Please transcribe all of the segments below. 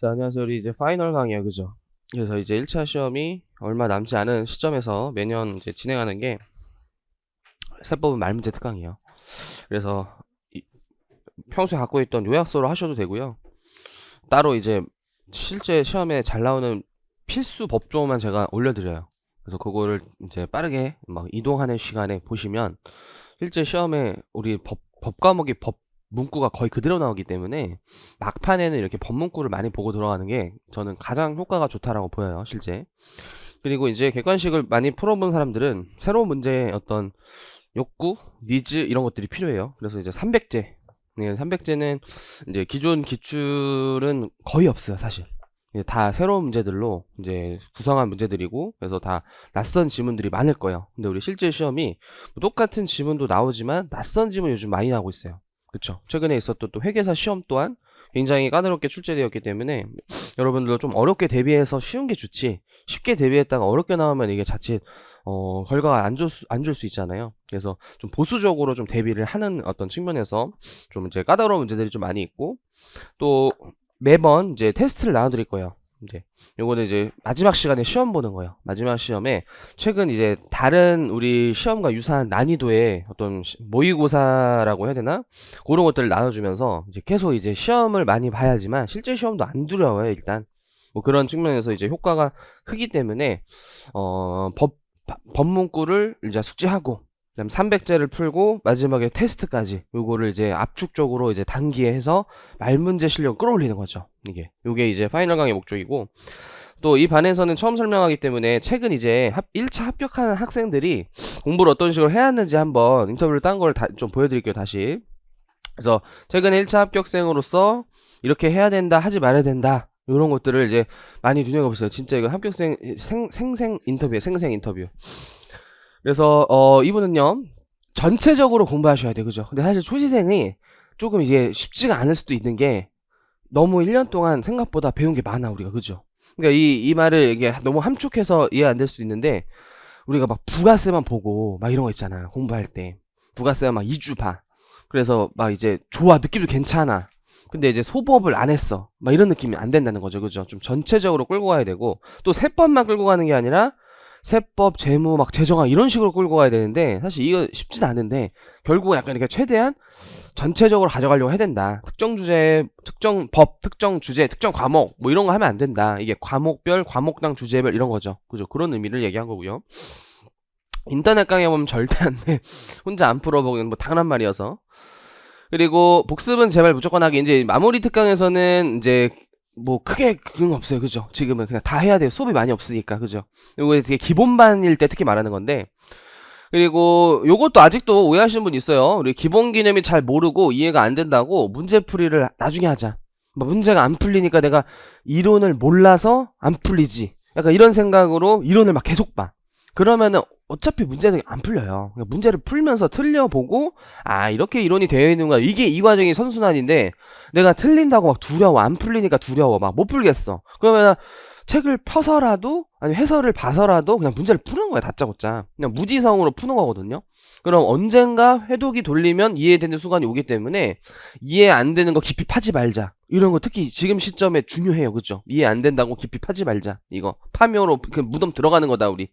자, 안녕하세요. 우리 이제 파이널 강의야, 그죠? 그래서 이제 1차 시험이 얼마 남지 않은 시점에서 매년 이제 진행하는 게 세법은 말문제 특강이에요. 그래서 평소에 갖고 있던 요약서로 하셔도 되고요. 따로 이제 실제 시험에 잘 나오는 필수 법조만 제가 올려드려요. 그래서 그거를 이제 빠르게 막 이동하는 시간에 보시면 실제 시험에 우리 법 과목이 법 문구가 거의 그대로 나오기 때문에 막판에는 이렇게 법 문구를 많이 보고 들어가는 게 저는 가장 효과가 좋다라고 보여요, 실제. 그리고 이제 객관식을 많이 풀어본 사람들은 새로운 문제의 어떤 욕구, 니즈 이런 것들이 필요해요. 그래서 이제 300제. 네, 300제는 이제 기존 기출은 거의 없어요, 사실. 다 새로운 문제들로 이제 구성한 문제들이고, 그래서 다 낯선 지문들이 많을 거예요. 근데 우리 실제 시험이 똑같은 지문도 나오지만 낯선 지문 요즘 많이 나오고 있어요. 그쵸? 최근에 있었던 또 회계사 시험 또한 굉장히 까다롭게 출제되었기 때문에 여러분들도 좀 어렵게 대비해서 쉬운 게 좋지, 쉽게 대비했다가 어렵게 나오면 이게 자칫 결과가 안 줄 수 있잖아요. 그래서 좀 보수적으로 좀 대비를 하는 어떤 측면에서 좀 이제 까다로운 문제들이 좀 많이 있고, 또 매번 이제 테스트를 나눠드릴 거예요. 이제 요거는 이제 마지막 시간에 시험 보는 거예요. 마지막 시험에 최근 이제 다른 우리 시험과 유사한 난이도의 어떤 모의고사라고 해야 되나? 그런 것들을 나눠주면서 이제 계속 이제 시험을 많이 봐야지만 실제 시험도 안 두려워요, 일단. 뭐 그런 측면에서 이제 효과가 크기 때문에 법문구를 이제 숙지하고, 그다음 300제를 풀고 마지막에 테스트까지 요거를 이제 압축적으로 이제 단기에 해서 말문제 실력 끌어올리는 거죠. 요게 이제 파이널 강의 목적이고, 또 이 반에서는 처음 설명하기 때문에 최근 이제 1차 합격하는 학생들이 공부를 어떤 식으로 해야 하는지 한번 인터뷰를 딴 걸 좀 보여드릴게요, 다시. 그래서 최근에 1차 합격생으로서 이렇게 해야 된다, 하지 말아야 된다, 이런 것들을 이제 많이 눈여겨보세요. 진짜 이거 합격생 생생 인터뷰에 생생 인터뷰. 그래서 이분은요 전체적으로 공부하셔야 돼요, 그죠? 근데 사실 초시생이 조금 이게 쉽지가 않을 수도 있는 게, 너무 1년 동안 생각보다 배운 게 많아, 우리가, 그죠? 그러니까 이 말을 이게 너무 함축해서 이해 안 될 수 있는데, 우리가 막 부가세만 보고 막 이런 거 있잖아요, 공부할 때. 부가세만 막 2주 봐. 그래서 막 이제 좋아, 느낌도 괜찮아. 근데 이제 소법을 안 했어, 막 이런 느낌이 안 된다는 거죠, 그죠? 좀 전체적으로 끌고 가야 되고, 또 세법만 끌고 가는 게 아니라 세법, 재무, 막 재정학 이런 식으로 끌고 가야 되는데, 사실 이거 쉽진 않은데 결국은 약간 이렇게 최대한 전체적으로 가져가려고 해야 된다. 특정 주제, 특정 법, 특정 주제, 특정 과목 뭐 이런 거 하면 안 된다. 이게 과목별, 과목당 주제별 이런 거죠, 그죠? 그런 의미를 얘기한 거고요. 인터넷 강의 보면 절대 안 돼. 혼자 안 풀어보기는 뭐 당연한 말이어서. 그리고 복습은 제발 무조건 하기. 이제 마무리 특강에서는 이제 뭐 크게 그런 거 없어요, 그죠? 지금은 그냥 다 해야 돼요. 수업이 많이 없으니까, 그죠? 이거 되게 기본반일 때 특히 말하는 건데. 그리고 요것도 아직도 오해하시는 분 있어요. 우리 기본 개념이 잘 모르고 이해가 안 된다고 문제풀이를 나중에 하자, 뭐 문제가 안 풀리니까 내가 이론을 몰라서 안 풀리지, 약간 이런 생각으로 이론을 막 계속 봐. 그러면은 어차피 문제는 안 풀려요. 그러니까 문제를 풀면서 틀려보고, 아 이렇게 이론이 되어 있는 거야, 이게 이 과정이 선순환인데, 내가 틀린다고 막 두려워, 안 풀리니까 두려워, 막 못 풀겠어. 그러면 책을 펴서라도 아니 해설을 봐서라도 그냥 문제를 푸는 거야, 다짜고짜. 그냥 무지성으로 푸는 거거든요. 그럼 언젠가 회독이 돌리면 이해되는 순간이 오기 때문에 이해 안 되는 거 깊이 파지 말자, 이런 거 특히 지금 시점에 중요해요, 그죠? 이해 안 된다고 깊이 파지 말자, 이거 파묘로 그 무덤 들어가는 거다, 우리.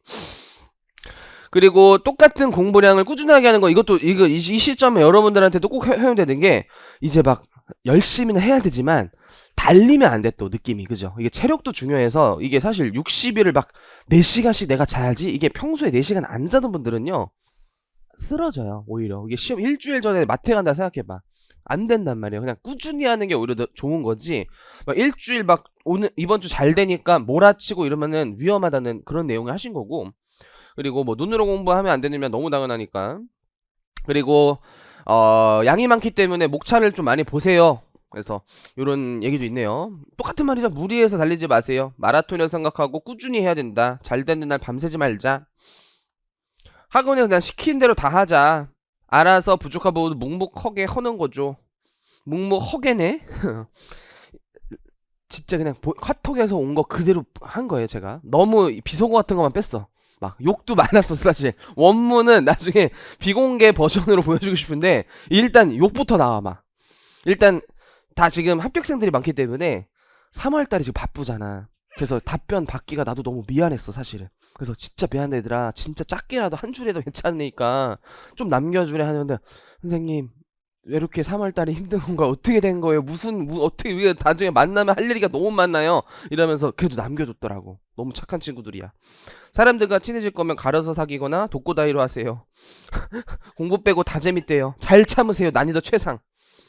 그리고 똑같은 공부량을 꾸준하게 하는 거, 이것도 이 시점에 여러분들한테도 꼭 해용되는 게, 이제 막 열심히는 해야 되지만 달리면 안 돼, 또 느낌이, 그죠? 이게 체력도 중요해서, 이게 사실 60일을 막 4시간씩 내가 자야지, 이게 평소에 4시간 안 자던 분들은요 쓰러져요, 오히려. 이게 시험 일주일 전에 마트 간다 생각해봐, 안 된단 말이에요. 그냥 꾸준히 하는 게 오히려 더 좋은 거지, 막 일주일 막 오늘 이번 주 잘 되니까 몰아치고 이러면은 위험하다는 그런 내용을 하신 거고. 그리고 뭐 눈으로 공부하면 안 되면 너무 당연하니까. 그리고 양이 많기 때문에 목차를 좀 많이 보세요. 그래서 이런 얘기도 있네요. 똑같은 말이죠. 무리해서 달리지 마세요. 마라톤이라 생각하고 꾸준히 해야 된다. 잘 되는 날 밤새지 말자. 학원에서 그냥 시킨 대로 다 하자. 알아서 부족한 부분 묵묵하게 하는 거죠. 묵묵하게네. 진짜 그냥 카톡에서 온 거 그대로 한 거예요, 제가. 너무 비속어 같은 것만 뺐어. 막 욕도 많았어, 사실. 원문은 나중에 비공개 버전으로 보여주고 싶은데 일단 욕부터 나와. 막 일단 다 지금 합격생들이 많기 때문에 3월달이 지금 바쁘잖아. 그래서 답변 받기가 나도 너무 미안했어 사실은. 그래서 진짜 미안해 얘들아, 진짜 작게라도 한 줄이라도 괜찮으니까 좀 남겨주래 하는데, 선생님 왜 이렇게 3월달이 힘든 건가요? 어떻게 된 거예요? 어떻게 우리가 나중에 만나면 할 얘기가 너무 많나요? 이러면서 그래도 남겨줬더라고. 너무 착한 친구들이야. 사람들과 친해질 거면 가려서 사귀거나 독고다이로 하세요. 공부 빼고 다 재밌대요. 잘 참으세요. 난이도 최상.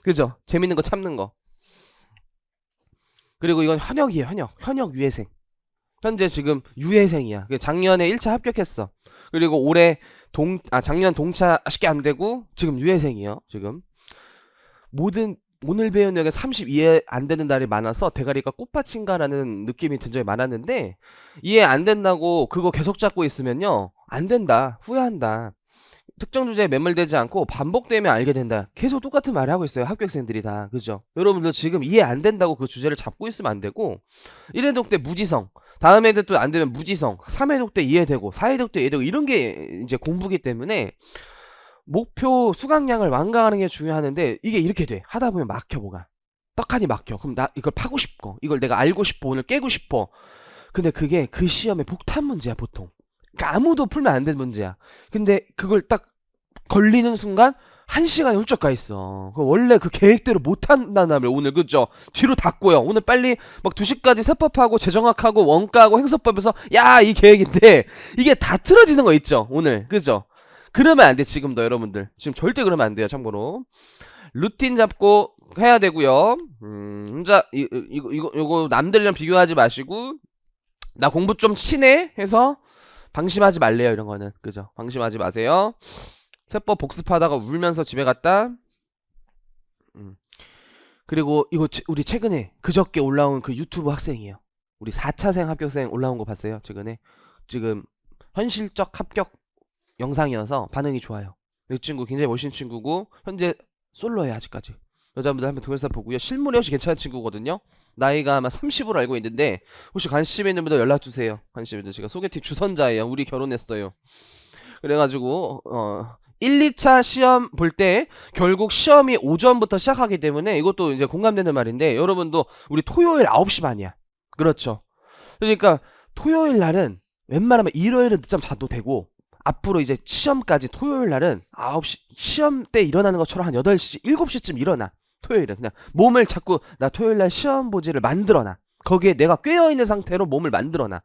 그죠? 재밌는 거 참는 거. 그리고 이건 현역이에요. 현역 유예생. 현재 지금 유예생이야. 작년에 1차 합격했어. 그리고 올해 작년 동차 쉽게 안 되고 지금 유예생이에요. 지금 모든 오늘 배운 내용에 30 이해 안 되는 날이 많아서 대가리가 꽃받친가라는 느낌이 든 적이 많았는데, 이해 안 된다고 그거 계속 잡고 있으면요 안 된다, 후회한다. 특정 주제에 매몰되지 않고 반복되면 알게 된다. 계속 똑같은 말을 하고 있어요 학교생들이 다. 그죠? 여러분들 지금 이해 안 된다고 그 주제를 잡고 있으면 안 되고, 1회독 때 무지성, 다음 회독 또 안 되면 무지성, 3회독 때 이해되고 4회독 때 이해되고, 이런 게 이제 공부기 때문에 목표 수강량을 완강하는 게 중요하는데, 이게 이렇게 돼. 하다 보면 막혀. 뭐가 떡하니 막혀. 그럼 나 이걸 파고 싶고, 이걸 내가 알고 싶어, 오늘 깨고 싶어. 근데 그게 그 시험의 폭탄 문제야 보통. 그러니까 아무도 풀면 안 되는 문제야. 근데 그걸 딱 걸리는 순간 1시간이 훌쩍 가 있어. 원래 그 계획대로 못 한다며 오늘. 그죠? 뒤로 닫고요. 오늘 빨리 막 2시까지 세법하고 재정학하고 원가하고 행서법에서 야 이 계획인데 이게 다 틀어지는 거 있죠 오늘. 그죠? 그러면 안 돼. 지금도 여러분들 지금 절대 그러면 안 돼요. 참고로 루틴 잡고 해야 되고요. 혼자 이거 남들이랑 비교하지 마시고, 나 공부 좀 치네 해서 방심하지 말래요. 이런 거는. 그죠? 방심하지 마세요. 세법 복습하다가 울면서 집에 갔다. 그리고 이거 우리 최근에 그저께 올라온 그 유튜브 학생이에요. 우리 4차생 합격생 올라온 거 봤어요 최근에? 지금 현실적 합격 영상이어서 반응이 좋아요. 이 친구 굉장히 멋있는 친구고 현재 솔로예요 아직까지. 여자분들 한번 동영상 보고요. 실물이 혹시 괜찮은 친구거든요. 나이가 아마 30으로 알고 있는데, 혹시 관심 있는 분들 연락주세요. 관심 있는, 제가 소개팅 주선자예요. 우리 결혼했어요. 그래가지고 1, 2차 시험 볼 때 결국 시험이 오전부터 시작하기 때문에 이것도 이제 공감되는 말인데, 여러분도 우리 토요일 9시 반이야. 그렇죠? 그러니까 토요일 날은 웬만하면 일요일은 늦잠 자도 되고, 앞으로 이제 시험까지 토요일 날은 9시 시험 때 일어나는 것처럼 한 8시 7시쯤 일어나. 토요일은 그냥 몸을 자꾸 나 토요일 날 시험 보지를 만들어놔. 거기에 내가 꿰어있는 상태로 몸을 만들어놔.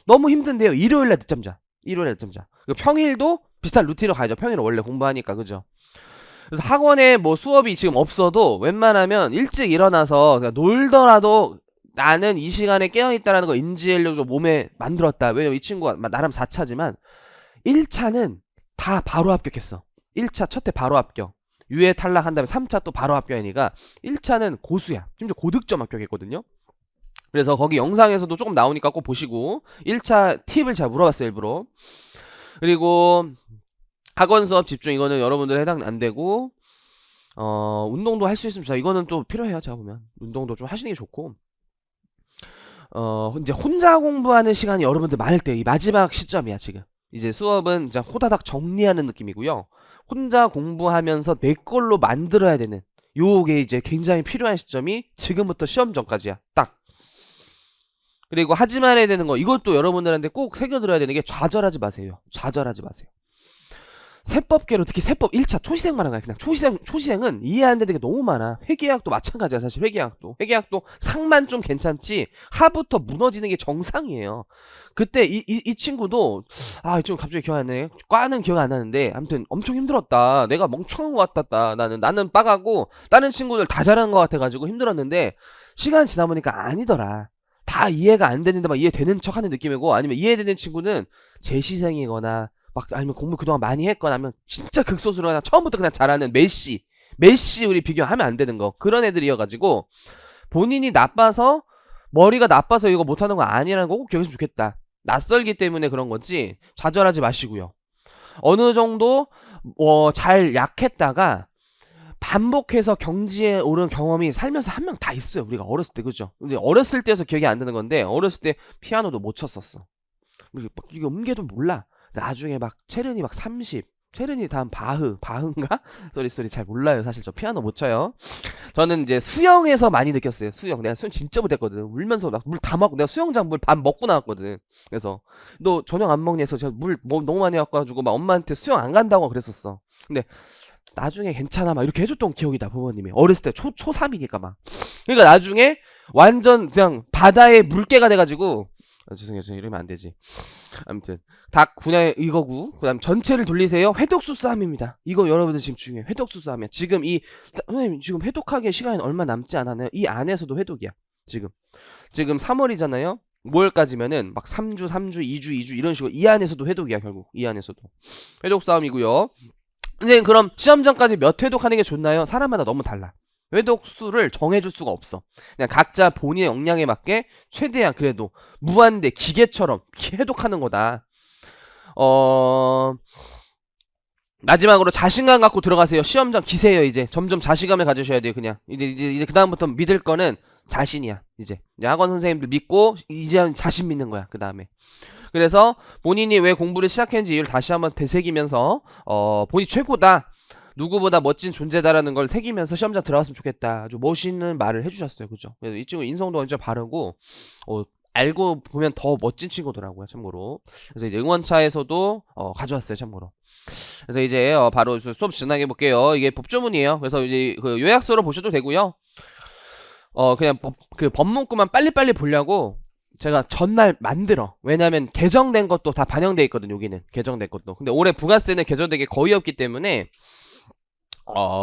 너무 힘든데요. 일요일 날 늦잠 자. 일요일 날 늦잠 자. 평일도 비슷한 루틴으로 가야죠. 평일은 원래 공부하니까. 그죠? 그래서 학원에 뭐 수업이 지금 없어도 웬만하면 일찍 일어나서 그냥 놀더라도 나는 이 시간에 깨어있다라는 거 인지하려고 몸에 만들었다. 왜냐면 이 친구가 나름 4차지만 1차는 다 바로 합격했어. 1차 첫 해 바로 합격. 유예 탈락한 다음에 3차 또 바로 합격이니까 1차는 고수야. 심지어 고득점 합격했거든요. 그래서 거기 영상에서도 조금 나오니까 꼭 보시고 1차 팁을 잘 물어봤어요 일부러. 그리고 학원 수업 집중, 이거는 여러분들 해당 안 되고, 운동도 할 수 있으면 좋아. 이거는 또 필요해요. 제가 보면 운동도 좀 하시는 게 좋고, 이제 혼자 공부하는 시간이 여러분들 많을 때 이 마지막 시점이야 지금. 이제 수업은 이제 호다닥 정리하는 느낌이고요. 혼자 공부하면서 내 걸로 만들어야 되는 요게 이제 굉장히 필요한 시점이 지금부터 시험 전까지야 딱. 그리고 하지만 해야 되는 거, 이것도 여러분들한테 꼭 새겨들어야 되는 게, 좌절하지 마세요. 좌절하지 마세요. 세법계로 특히 세법 1차 초시생만 한 거야. 그냥 초시생은 이해 안 되는 게 너무 많아. 회계학도 마찬가지야. 사실 회계학도 상만 좀 괜찮지 하부터 무너지는 게 정상이에요. 그때 이 친구도 지금 갑자기 기억 안 나네. 과는 기억 안 나는데 아무튼 엄청 힘들었다. 내가 멍청한 것 같았다. 나는 빠가고 다른 친구들 다 잘하는 것 같아가지고 힘들었는데, 시간 지나 보니까 아니더라. 다 이해가 안 되는데 막 이해되는 척하는 느낌이고, 아니면 이해되는 친구는 재시생이거나 아니면 공부 그동안 많이 했거나 하면 진짜 극소수로 그냥 처음부터 그냥 잘하는 메시 우리 비교하면 안 되는 거, 그런 애들이어가지고 본인이 나빠서, 머리가 나빠서 이거 못하는 거 아니라는 거 꼭 기억했으면 좋겠다. 낯설기 때문에 그런 거지 좌절하지 마시고요. 어느 정도 잘 약했다가 반복해서 경지에 오른 경험이 살면서 한 명 다 있어요. 우리가 어렸을 때. 그죠? 근데 어렸을 때에서 기억이 안 나는 건데, 어렸을 때 피아노도 못 쳤었어. 이게 음계도 몰라. 나중에 막 체른이 막 30, 체르니 다음 바흐인가? 쏘리 잘 몰라요. 사실 저 피아노 못 쳐요. 저는 이제 수영에서 많이 느꼈어요. 수영. 내가 수영 진짜 못했거든. 울면서 물 다 먹고 내가 수영장 물 밥 먹고 나왔거든. 그래서 너 저녁 안 먹니 해서 제가 물 너무 많이 갖고 막 엄마한테 수영 안 간다고 그랬었어. 근데 나중에 괜찮아 막 이렇게 해줬던 기억이다. 부모님이 어렸을 때 초3이니까 막. 그러니까 나중에 완전 그냥 바다의 물개가 돼가지고 죄송해요. 이러면 안 되지. 아무튼 닭 분야 이거고, 그다음 전체를 돌리세요. 회독수 싸움입니다. 이거 여러분들 지금 중요해요. 회독수 싸움이야. 지금 선생님 지금 회독하기에 시간이 얼마 남지 않았나요? 이 안에서도 회독이야. 지금 3월이잖아요. 5월까지면은 막 3주 2주 이런 식으로 이 안에서도 회독이야. 결국 이 안에서도 회독 싸움이고요. 근데 그럼 시험 전까지 몇 회독하는 게 좋나요? 사람마다 너무 달라. 회독수를 정해줄 수가 없어. 그냥 각자 본인의 역량에 맞게 최대한 그래도 무한대 기계처럼 회독하는 거다. 마지막으로 자신감 갖고 들어가세요. 시험장 기세요. 이제 점점 자신감을 가지셔야 돼요. 그냥 이제 그 다음부터 믿을 거는 자신이야. 이제 학원 선생님들 믿고 이제 자신 믿는 거야. 그 다음에. 그래서 본인이 왜 공부를 시작했는지 이유를 다시 한번 되새기면서 본인이 최고다, 누구보다 멋진 존재다라는 걸 새기면서 시험장 들어갔으면 좋겠다. 아주 멋있는 말을 해주셨어요. 그죠? 그래서 이 친구 인성도 완전 바르고 알고 보면 더 멋진 친구더라고요. 참고로. 그래서 이제 응원차에서도 가져왔어요. 참고로. 그래서 이제 바로 수업 진행해 볼게요. 이게 법조문이에요. 그래서 이제 그 요약서로 보셔도 되고요. 그냥 그 법문구만 빨리빨리 보려고 제가 전날 만들어. 왜냐면 개정된 것도 다 반영돼 있거든. 여기는 개정된 것도. 근데 올해 부가세는 개정된 게 거의 없기 때문에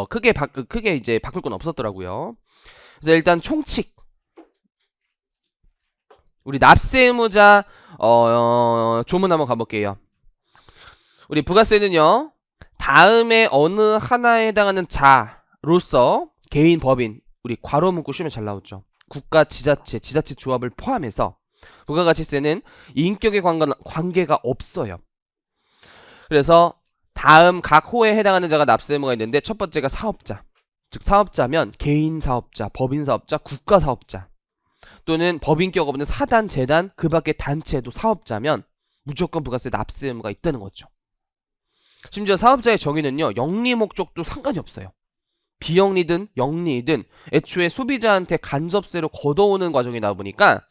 크게 이제 바꿀 건 없었더라고요. 그래서 일단 총칙. 우리 납세 의무자 조문 한번 가볼게요. 우리 부가세는요, 다음에 어느 하나에 해당하는 자로서 개인, 법인, 우리 괄호 문구 쉬면 잘 나오죠. 국가, 지자체 조합을 포함해서 부가가치세는 인격의 관계가 없어요. 그래서 다음 각 호에 해당하는 자가 납세 의무가 있는데, 첫 번째가 사업자. 즉 사업자면 개인 사업자, 법인 사업자, 국가 사업자 또는 법인격 없는 사단, 재단, 그 밖의 단체도 사업자면 무조건 부가세 납세 의무가 있다는 거죠. 심지어 사업자의 정의는요, 영리 목적도 상관이 없어요. 비영리든 영리든 애초에 소비자한테 간접세로 걷어오는 과정이다 보니까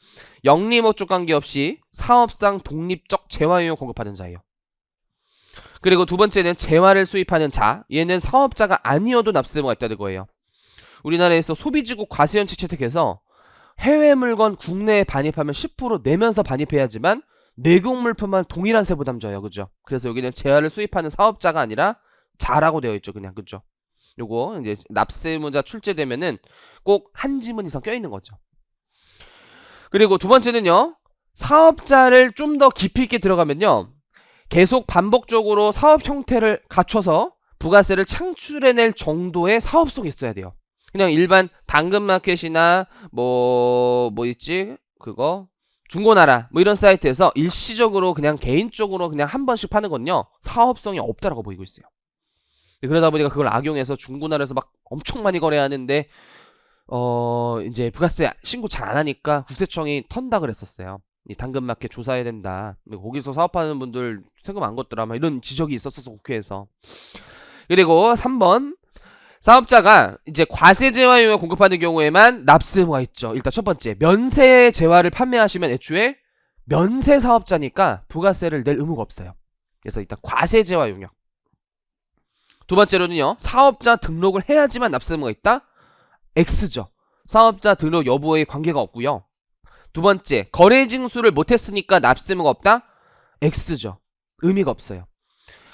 영리 목적 관계없이 사업상 독립적 재화용을 공급하는 자예요. 그리고 두 번째는 재화를 수입하는 자. 얘는 사업자가 아니어도 납세 의무가 있다는 거예요. 우리나라에서 소비지국 과세연칙 채택해서 해외 물건 국내에 반입하면 10% 내면서 반입해야지만 내국 물품만 동일한 세 부담져요. 그죠? 그래서 여기는 재화를 수입하는 사업자가 아니라 자라고 되어 있죠. 그냥. 그죠? 요거 이제 납세 의무자 출제되면은 꼭 한 지문 이상 껴있는 거죠. 그리고 두 번째는요, 사업자를 좀 더 깊이 있게 들어가면요, 계속 반복적으로 사업 형태를 갖춰서 부가세를 창출해낼 정도의 사업성이 있어야 돼요. 그냥 일반 당근마켓이나 뭐 있지? 그거 중고나라 뭐 이런 사이트에서 일시적으로 그냥 개인적으로 그냥 한 번씩 파는 건요, 사업성이 없다라고 보이고 있어요. 그러다 보니까 그걸 악용해서 중고나라에서 막 엄청 많이 거래하는데 이제 부가세 신고 잘 안 하니까 국세청이 턴다 그랬었어요. 이 당근마켓 조사해야 된다. 거기서 사업하는 분들 세금 안 걷더라. 막 이런 지적이 있었어서 국회에서. 그리고 3번. 사업자가 이제 과세 재화용을 공급하는 경우에만 납세 의무가 있죠. 일단 첫 번째, 면세 재화를 판매하시면 애초에 면세 사업자니까 부가세를 낼 의무가 없어요. 그래서 일단 과세 재화 용역. 두 번째로는요, 사업자 등록을 해야지만 납세 의무가 있다? X죠. 사업자 등록 여부에 관계가 없고요. 두 번째, 거래 징수를 못했으니까 납세 의무가 없다? X죠. 의미가 없어요.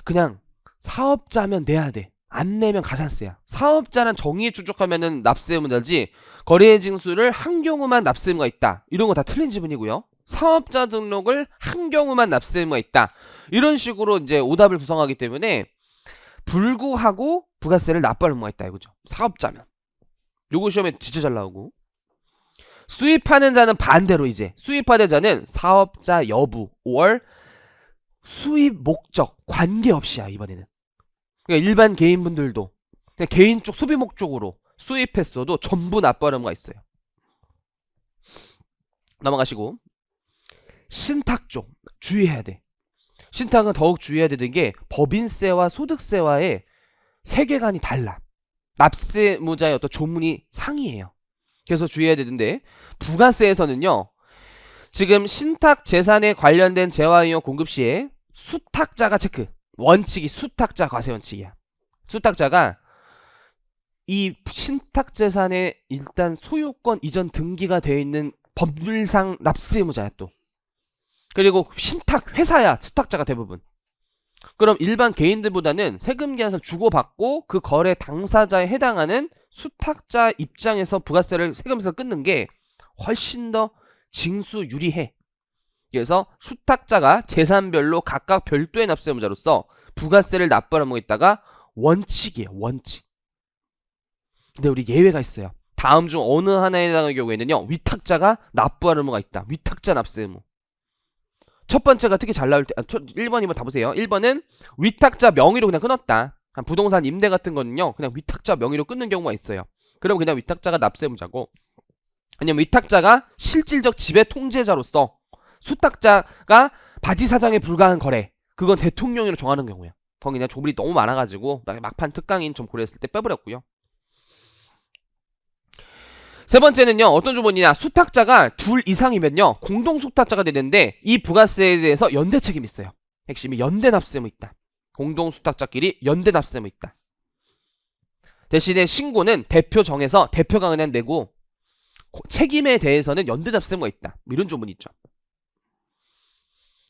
그냥 사업자면 내야 돼. 안 내면 가산세야. 사업자란 정의에 충족하면은 납세 의무자지, 거래 징수를 한 경우만 납세 의무가 있다, 이런 거 다 틀린 지문이고요. 사업자 등록을 한 경우만 납세 의무가 있다, 이런 식으로 이제 오답을 구성하기 때문에 불구하고 부가세를 납부할 의무가 있다 이거죠. 사업자면. 요거 시험에 진짜 잘 나오고. 수입하는 자는 반대로, 이제 수입하는 자는 사업자 여부 or 수입 목적 관계없이야 이번에는. 그러니까 일반 개인분들도 그냥 개인 쪽 소비 목적으로 수입했어도 전부 납부할 의무가 있어요. 넘어가시고, 신탁 쪽 주의해야 돼. 신탁은 더욱 주의해야 되는 게 법인세와 소득세와의 세계관이 달라. 납세무자의 어떤 조문이 상이에요. 그래서 주의해야 되는데 부가세에서는요. 지금 신탁 재산에 관련된 재화이용 공급 시에 수탁자가 체크. 원칙이 수탁자 과세 원칙이야. 수탁자가 이 신탁 재산에 일단 소유권 이전 등기가 되어 있는 법률상 납세무자야 또. 그리고 신탁 회사야 수탁자가 대부분. 그럼 일반 개인들보다는 세금 계산서를 주고받고 그 거래 당사자에 해당하는 수탁자 입장에서 부가세를 세금에서 끊는 게 훨씬 더 징수 유리해. 그래서 수탁자가 재산별로 각각 별도의 납세무자로서 부가세를 납부하는 거 있다가 원칙이에요. 원칙. 근데 우리 예외가 있어요. 다음 중 어느 하나에 해당하는 경우에는요. 위탁자가 납부하는 의무가 있다. 위탁자 납세 의무. 첫 번째가 특히 잘 나올 때 1번, 2번 다 보세요. 1번은 위탁자 명의로 그냥 끊었다. 부동산 임대 같은 거는요. 그냥 위탁자 명의로 끊는 경우가 있어요. 그럼 그냥 위탁자가 납세 의무자고, 왜냐면 위탁자가 실질적 지배 통제자로서 수탁자가 바지사장에 불과한 거래, 그건 대통령으로 정하는 경우야. 거기 그냥 조문이 너무 많아가지고 막판 특강인 좀 고려했을 때 빼버렸고요. 세 번째는요. 어떤 조문이냐. 수탁자가 둘 이상이면요. 공동 수탁자가 되는데 이 부가세에 대해서 연대 책임이 있어요. 핵심이 연대 납세 의무 있다. 공동 수탁자끼리 연대 납세 의무 있다. 대신에 신고는 대표 정해서 대표가 그냥 내고 책임에 대해서는 연대 납세 의무가 있다. 이런 조문이 있죠.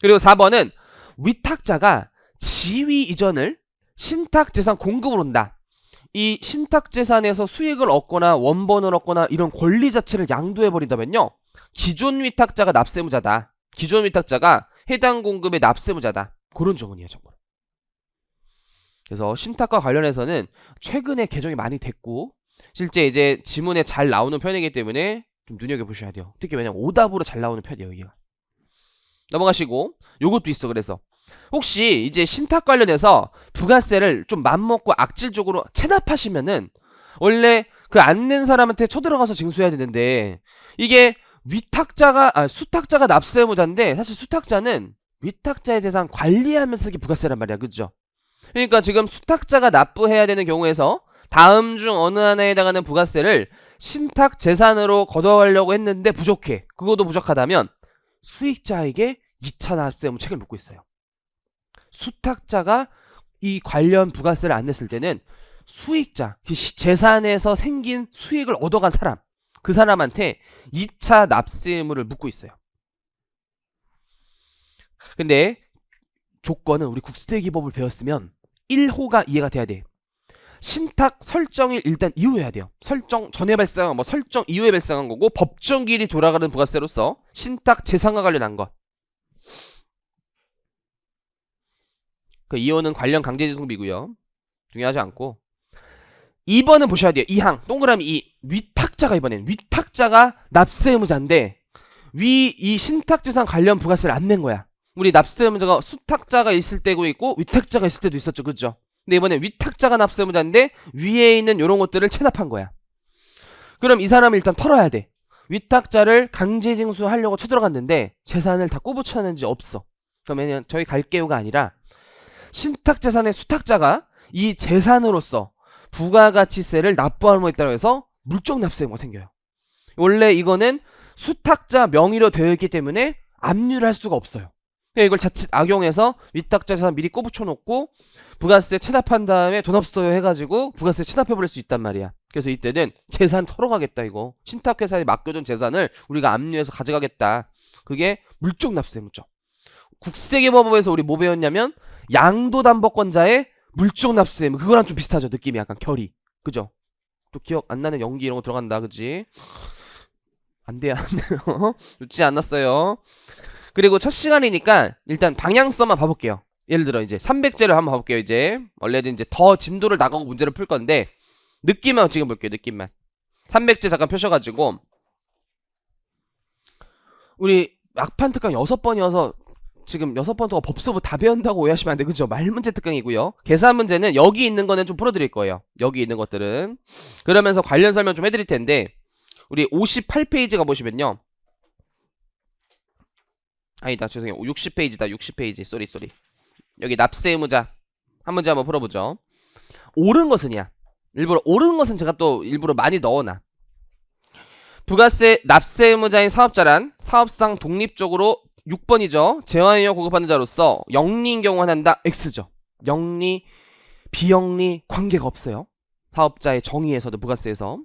그리고 4번은 위탁자가 지위 이전을 신탁재산 공급으로 한다. 이 신탁재산에서 수익을 얻거나 원본을 얻거나 이런 권리 자체를 양도해버린다면요. 기존 위탁자가 납세무자다. 기존 위탁자가 해당 공급의 납세무자다. 그런 조문이에요. 정말. 그래서 신탁과 관련해서는 최근에 개정이 많이 됐고 실제 이제 지문에 잘 나오는 편이기 때문에 좀 눈여겨보셔야 돼요. 특히 왜냐면 오답으로 잘 나오는 편이에요. 여기가. 넘어가시고 요것도 있어. 그래서 혹시 이제 신탁 관련해서 부가세를 좀 맘먹고 악질적으로 체납하시면은 원래 그 안 낸 사람한테 쳐들어가서 징수해야 되는데 이게 수탁자가 납세 의무자인데 사실 수탁자는 위탁자의 재산 관리하면서 이게 부가세란 말이야. 그죠? 그러니까 지금 수탁자가 납부해야 되는 경우에서 다음 중 어느 하나에 해당하는 부가세를 신탁 재산으로 걷어가려고 했는데 부족해. 그것도 부족하다면 수익자에게 2차 납세 의무 책임을 묻고 있어요. 수탁자가 이 관련 부가세를 안 냈을 때는 수익자, 재산에서 생긴 수익을 얻어간 사람, 그 사람한테 2차 납세 의무를 묻고 있어요. 근데 조건은 우리 국세기법을 배웠으면 1호가 이해가 돼야 돼. 신탁 설정일 일단 이후해야 돼요. 설정 전에 발생한 설정 이후에 발생한 거고 법정기일이 돌아가는 부가세로서 신탁 재산과 관련한 것. 그 2호는 관련 강제징수비고요. 중요하지 않고 2번은 보셔야 돼요. 2항 동그라미 2 위탁자가 이번엔 위탁자가 납세 의무자인데 이 신탁재산 관련 부가세를 안 낸 거야. 우리 납세 의무자가 수탁자가 있을 때고 있고 위탁자가 있을 때도 있었죠. 그죠? 근데 이번에 위탁자가 납세 의무자인데 위에 있는 요런 것들을 체납한 거야. 그럼 이 사람을 일단 털어야 돼. 위탁자를 강제징수하려고 쳐들어갔는데 재산을 다 꼬부쳤는지 없어. 그러면 저희 갈게요가 아니라 신탁재산의 수탁자가 이 재산으로서 부가가치세를 납부하는 거 있다고 해서 물적 납세 의무가 생겨요. 원래 이거는 수탁자 명의로 되어 있기 때문에 압류를 할 수가 없어요. 그러니까 이걸 자칫 악용해서 위탁자 재산 미리 꼬부쳐 놓고 부가세 체납한 다음에 돈 없어요 해가지고 부가세 체납해버릴 수 있단 말이야. 그래서 이때는 재산 털어가겠다. 이거 신탁회사에 맡겨둔 재산을 우리가 압류해서 가져가겠다. 그게 물적 납세 의무죠. 국세계법에서 우리 뭐 배웠냐면 양도담보권자의 물적 납세 의무. 그거랑 좀 비슷하죠. 느낌이 약간 결이. 그죠? 또 기억 안 나는 연기 이런 거 들어간다. 그지? 안 돼요. 좋지 않았어요. 그리고 첫 시간이니까 일단 방향성만 봐볼게요. 예를 들어 이제 300제를 한번 봐볼게요. 이제 원래는 이제 더 진도를 나가고 문제를 풀 건데 느낌만 지금 볼게요. 느낌만. 300제 잠깐 펴셔가지고 우리 막판 특강 6번이어서 지금 6번 동안 법수부 다 배운다고 오해하시면 안 돼. 그죠? 말문제 특강이고요. 계산 문제는 여기 있는 거는 좀 풀어드릴 거예요. 여기 있는 것들은. 그러면서 관련 설명 좀 해드릴 텐데 우리 58페이지 가보시면요. 아니다. 죄송해요. 60페이지다. 60페이지. 쏘리. 여기 납세 의무자 한 문제 한번 풀어보죠. 옳은 것은이야. 일부러 옳은 것은 제가 또 일부러 많이 넣어놔. 부가세 납세 의무자인 사업자란 사업상 독립적으로 6번이죠. 재화인력 공급하는 자로서 영리인 경우 한한다 X죠. 영리, 비영리 관계가 없어요. 사업자의 정의에서도 부가세에서.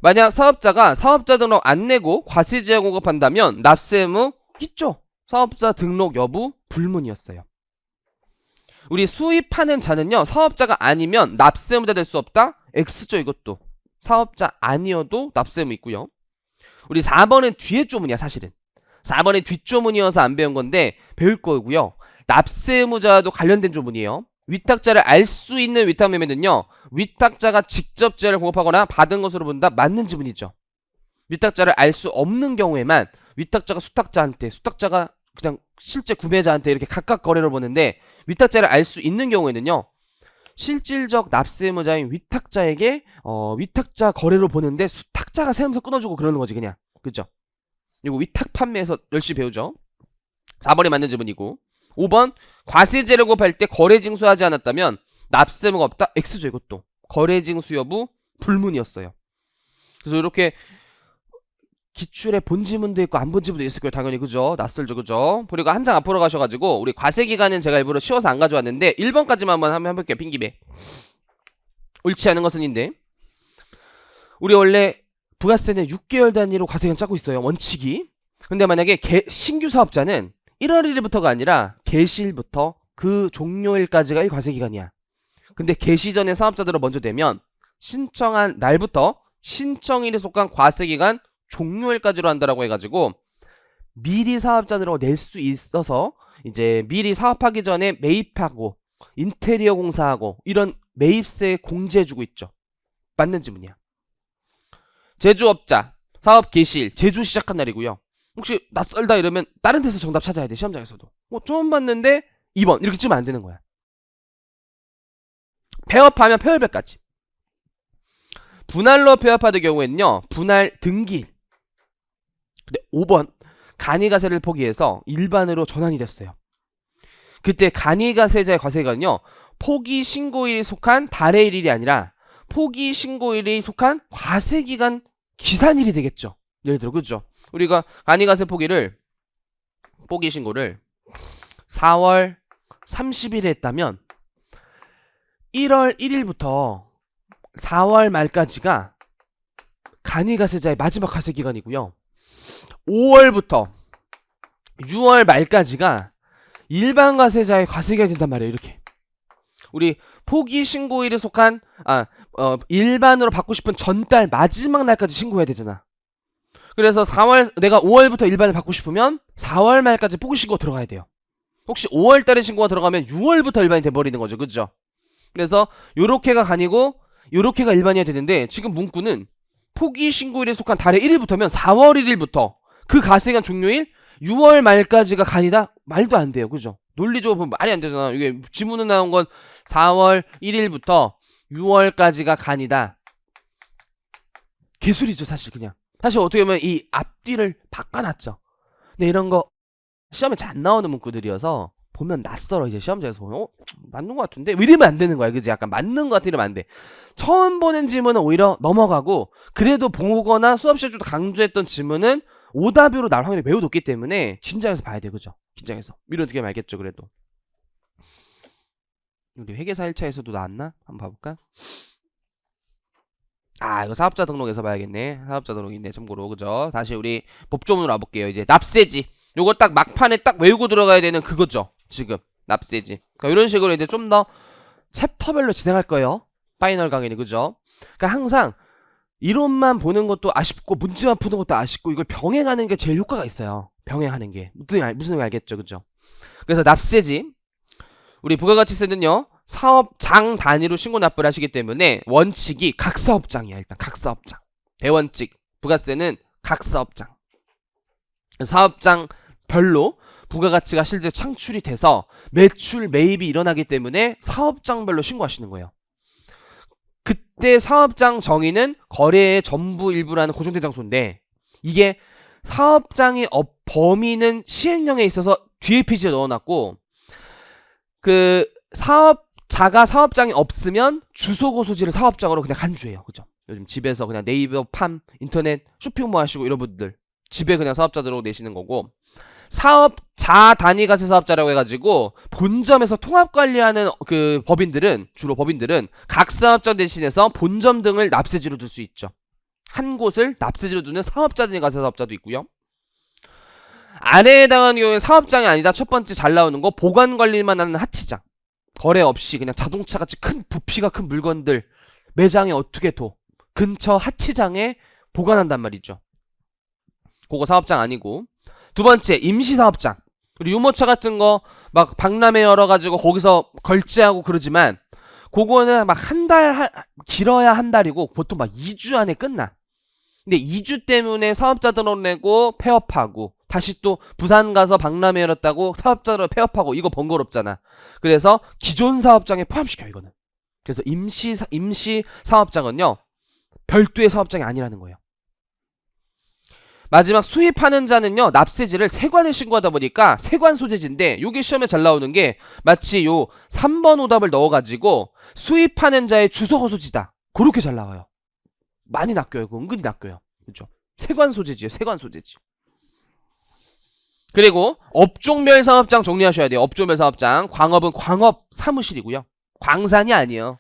만약 사업자가 사업자 등록 안 내고 과세지하 공급한다면 납세 의무 있죠. 사업자 등록 여부 불문이었어요. 우리 수입하는 자는요, 사업자가 아니면 납세 의무자 될 수 없다? X죠. 이것도 사업자 아니어도 납세 의무 있고요. 우리 4번은 뒤에 조문이야. 사실은 4번이 뒷조문이어서 안 배운 건데 배울 거고요. 납세 의무자와도 관련된 조문이에요. 위탁자를 알 수 있는 위탁 매매는요, 위탁자가 직접 지하를 공급하거나 받은 것으로 본다. 맞는 지문이죠. 위탁자를 알 수 없는 경우에만 위탁자가 수탁자가 그냥 실제 구매자한테 이렇게 각각 거래를 보는데, 위탁자를 알 수 있는 경우에는요, 실질적 납세 의무자인 위탁자에게 위탁자 거래로 보는데 수탁자가 세면서 끊어주고 그러는 거지 그냥. 그죠? 그리고 위탁 판매에서 열심히 배우죠. 4번이 맞는 지문이고, 5번 과세제를 공급할 때 거래 징수하지 않았다면 납세 의무가 없다. X죠. 이것도 거래 징수 여부 불문이었어요. 그래서 이렇게 기출에 본 지문도 있고 안 본 지문도 있을 거예요. 당연히. 그죠? 낯설죠. 그죠? 그리고 한 장 앞으로 가셔가지고 우리 과세기간은 제가 일부러 쉬워서 안 가져왔는데 1번까지만 한번 해볼게요. 핑기배. 옳지 않은 것은인데, 우리 원래 부가세는 6개월 단위로 과세기간 짜고 있어요. 원칙이. 근데 만약에 신규 사업자는 1월 1일부터가 아니라 개시일부터 그 종료일까지가 1과세기간이야. 근데 개시 전에 사업자들을 먼저 내면 신청한 날부터 신청일에 속한 과세기간 종료일까지로 한다라고 해가지고 미리 사업자 들어 낼 수 있어서 이제 미리 사업하기 전에 매입하고 인테리어 공사하고 이런 매입세 공제해주고 있죠. 맞는 지문이야. 제조업자 사업 개시일 제조 시작한 날이고요. 혹시 낯설다 이러면 다른 데서 정답 찾아야 돼. 시험장에서도 처음 봤는데 2번 이렇게 찌면 안 되는 거야. 폐업하면 폐업일까지. 분할로 폐업하는 경우에는요, 분할 등기일. 근데 5번 간이가세를 포기해서 일반으로 전환이 됐어요. 그때 간이가세자의 과세기간은요, 포기 신고일이 속한 달의 1일이 아니라 포기 신고일이 속한 과세기간 기산일이 되겠죠. 예를 들어. 그죠? 우리가 간이가세 포기 신고를 4월 30일에 했다면 1월 1일부터 4월 말까지가 간이가세자의 마지막 과세기간이고요. 5월부터 6월 말까지가 일반 과세자의 과세기간이 된단 말이에요. 이렇게 우리 포기 신고일에 속한 일반으로 받고 싶은 전달 마지막 날까지 신고해야 되잖아. 그래서 내가 5월부터 일반을 받고 싶으면 4월 말까지 포기 신고 들어가야 돼요. 혹시 5월달에 신고가 들어가면 6월부터 일반이 돼버리는 거죠. 그죠? 그래서 요렇게가 간이고 요렇게가 일반이어야 되는데, 지금 문구는 포기 신고일에 속한 달의 1일부터면 4월 1일부터 그 과세기간 종료일 6월 말까지가 간이다? 말도 안 돼요. 그죠? 논리적으로 보면 말이 안 되잖아. 이게 지문에 나온 건 4월 1일부터 6월까지가 간이다. 개소리죠. 사실 그냥. 사실 어떻게 보면 이 앞뒤를 바꿔놨죠. 근데 이런 거 시험에 잘 안 나오는 문구들이어서 보면 낯설어. 이제 시험장에서 보면 맞는 것 같은데 이러면 안 되는 거야. 그지? 약간 맞는 것 같아 이러면 안 돼. 처음 보는 질문은 오히려 넘어가고, 그래도 보거나 수업 시간에 좀 강조했던 질문은 오답으로 나올 확률이 매우 높기 때문에 진작에서 봐야 돼. 그죠? 긴장해서. 이런 어떻게 알겠죠. 그래도 우리 회계사 1차에서도 나왔나? 한번 봐볼까? 이거 사업자 등록에서 봐야겠네. 사업자 등록인데 참고로. 그죠? 다시 우리 법조문으로 와볼게요. 이제 납세지. 요거 딱 막판에 딱 외우고 들어가야 되는 그거죠. 지금 납세지. 그러니까 이런 식으로 이제 좀 더 챕터별로 진행할 거예요. 파이널 강의는. 그죠? 그러니까 항상 이론만 보는 것도 아쉽고 문제만 푸는 것도 아쉽고, 이걸 병행하는 게 제일 효과가 있어요. 병행하는 게 무슨 말 알겠죠? 그죠? 그래서 납세지, 우리 부가가치세는요, 사업장 단위로 신고 납부를 하시기 때문에 원칙이 각 사업장이야. 일단 각 사업장 대원칙. 부가세는 각 사업장, 사업장 별로 부가가치가 실제 창출이 돼서 매출 매입이 일어나기 때문에 사업장별로 신고하시는 거예요. 그때 사업장 정의는 거래의 전부 일부라는 고정된 장소인데, 이게 사업장의 범위는 시행령에 있어서 뒤에 페이지에 넣어놨고, 그 사업자가 사업장이 없으면 주소고소지를 사업장으로 그냥 간주해요. 그죠? 요즘 집에서 그냥 네이버, 팜, 인터넷, 쇼핑몰 하시고 이런 분들 집에 그냥 사업자 들어 내시는 거고, 사업자 단위 과세 사업자라고 해가지고 본점에서 통합관리하는 그 법인들은, 주로 법인들은 각 사업장 대신해서 본점 등을 납세지로 둘 수 있죠. 한 곳을 납세지로 두는 사업자 단위 과세 사업자도 있고요. 안에 해당하는 경우에 사업장이 아니다. 첫 번째 잘 나오는 거, 보관관리만 하는 하치장. 거래 없이 그냥 자동차같이 큰 부피가 큰 물건들 매장에 어떻게 둬, 근처 하치장에 보관한단 말이죠. 그거 사업장 아니고. 두 번째, 임시사업장. 그리고 유모차 같은 거 막 박람회 열어가지고 거기서 걸제하고 그러지만 그거는 막 길어야 한 달이고 보통 막 2주 안에 끝나. 근데 2주 때문에 사업자 등록내고 폐업하고 다시 또 부산 가서 박람회 열었다고 사업자로 폐업하고, 이거 번거롭잖아. 그래서 기존 사업장에 포함시켜 이거는. 그래서 임시 사업장은요 별도의 사업장이 아니라는 거예요. 마지막 수입하는 자는요 납세지를 세관에 신고하다 보니까 세관 소재지인데, 요게 시험에 잘 나오는 게 마치 요 3번 오답을 넣어가지고 수입하는 자의 주소고소지다, 그렇게 잘 나와요. 많이 낚여요. 그거 은근히 낚여요. 그죠? 세관 소재지예요. 세관 소재지. 그리고 업종별 사업장 정리하셔야 돼요. 업종별 사업장. 광업은 광업 사무실이고요. 광산이 아니에요.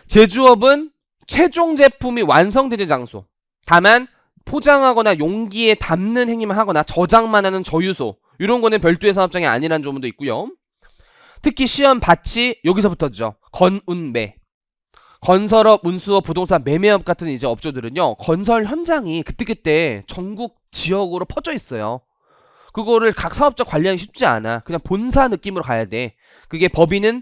제조업은 최종 제품이 완성되는 장소. 다만 포장하거나 용기에 담는 행위만 하거나 저장만 하는 저유소, 이런 거는 별도의 사업장이 아니라는 점도 있고요. 특히 시험 밭이 여기서부터죠. 건운매. 건설업, 운수업, 부동산, 매매업 같은 이제 업종들은요 건설 현장이 그때그때 전국 지역으로 퍼져 있어요. 그거를 각 사업자 관리하기 쉽지 않아. 그냥 본사 느낌으로 가야 돼. 그게 법인은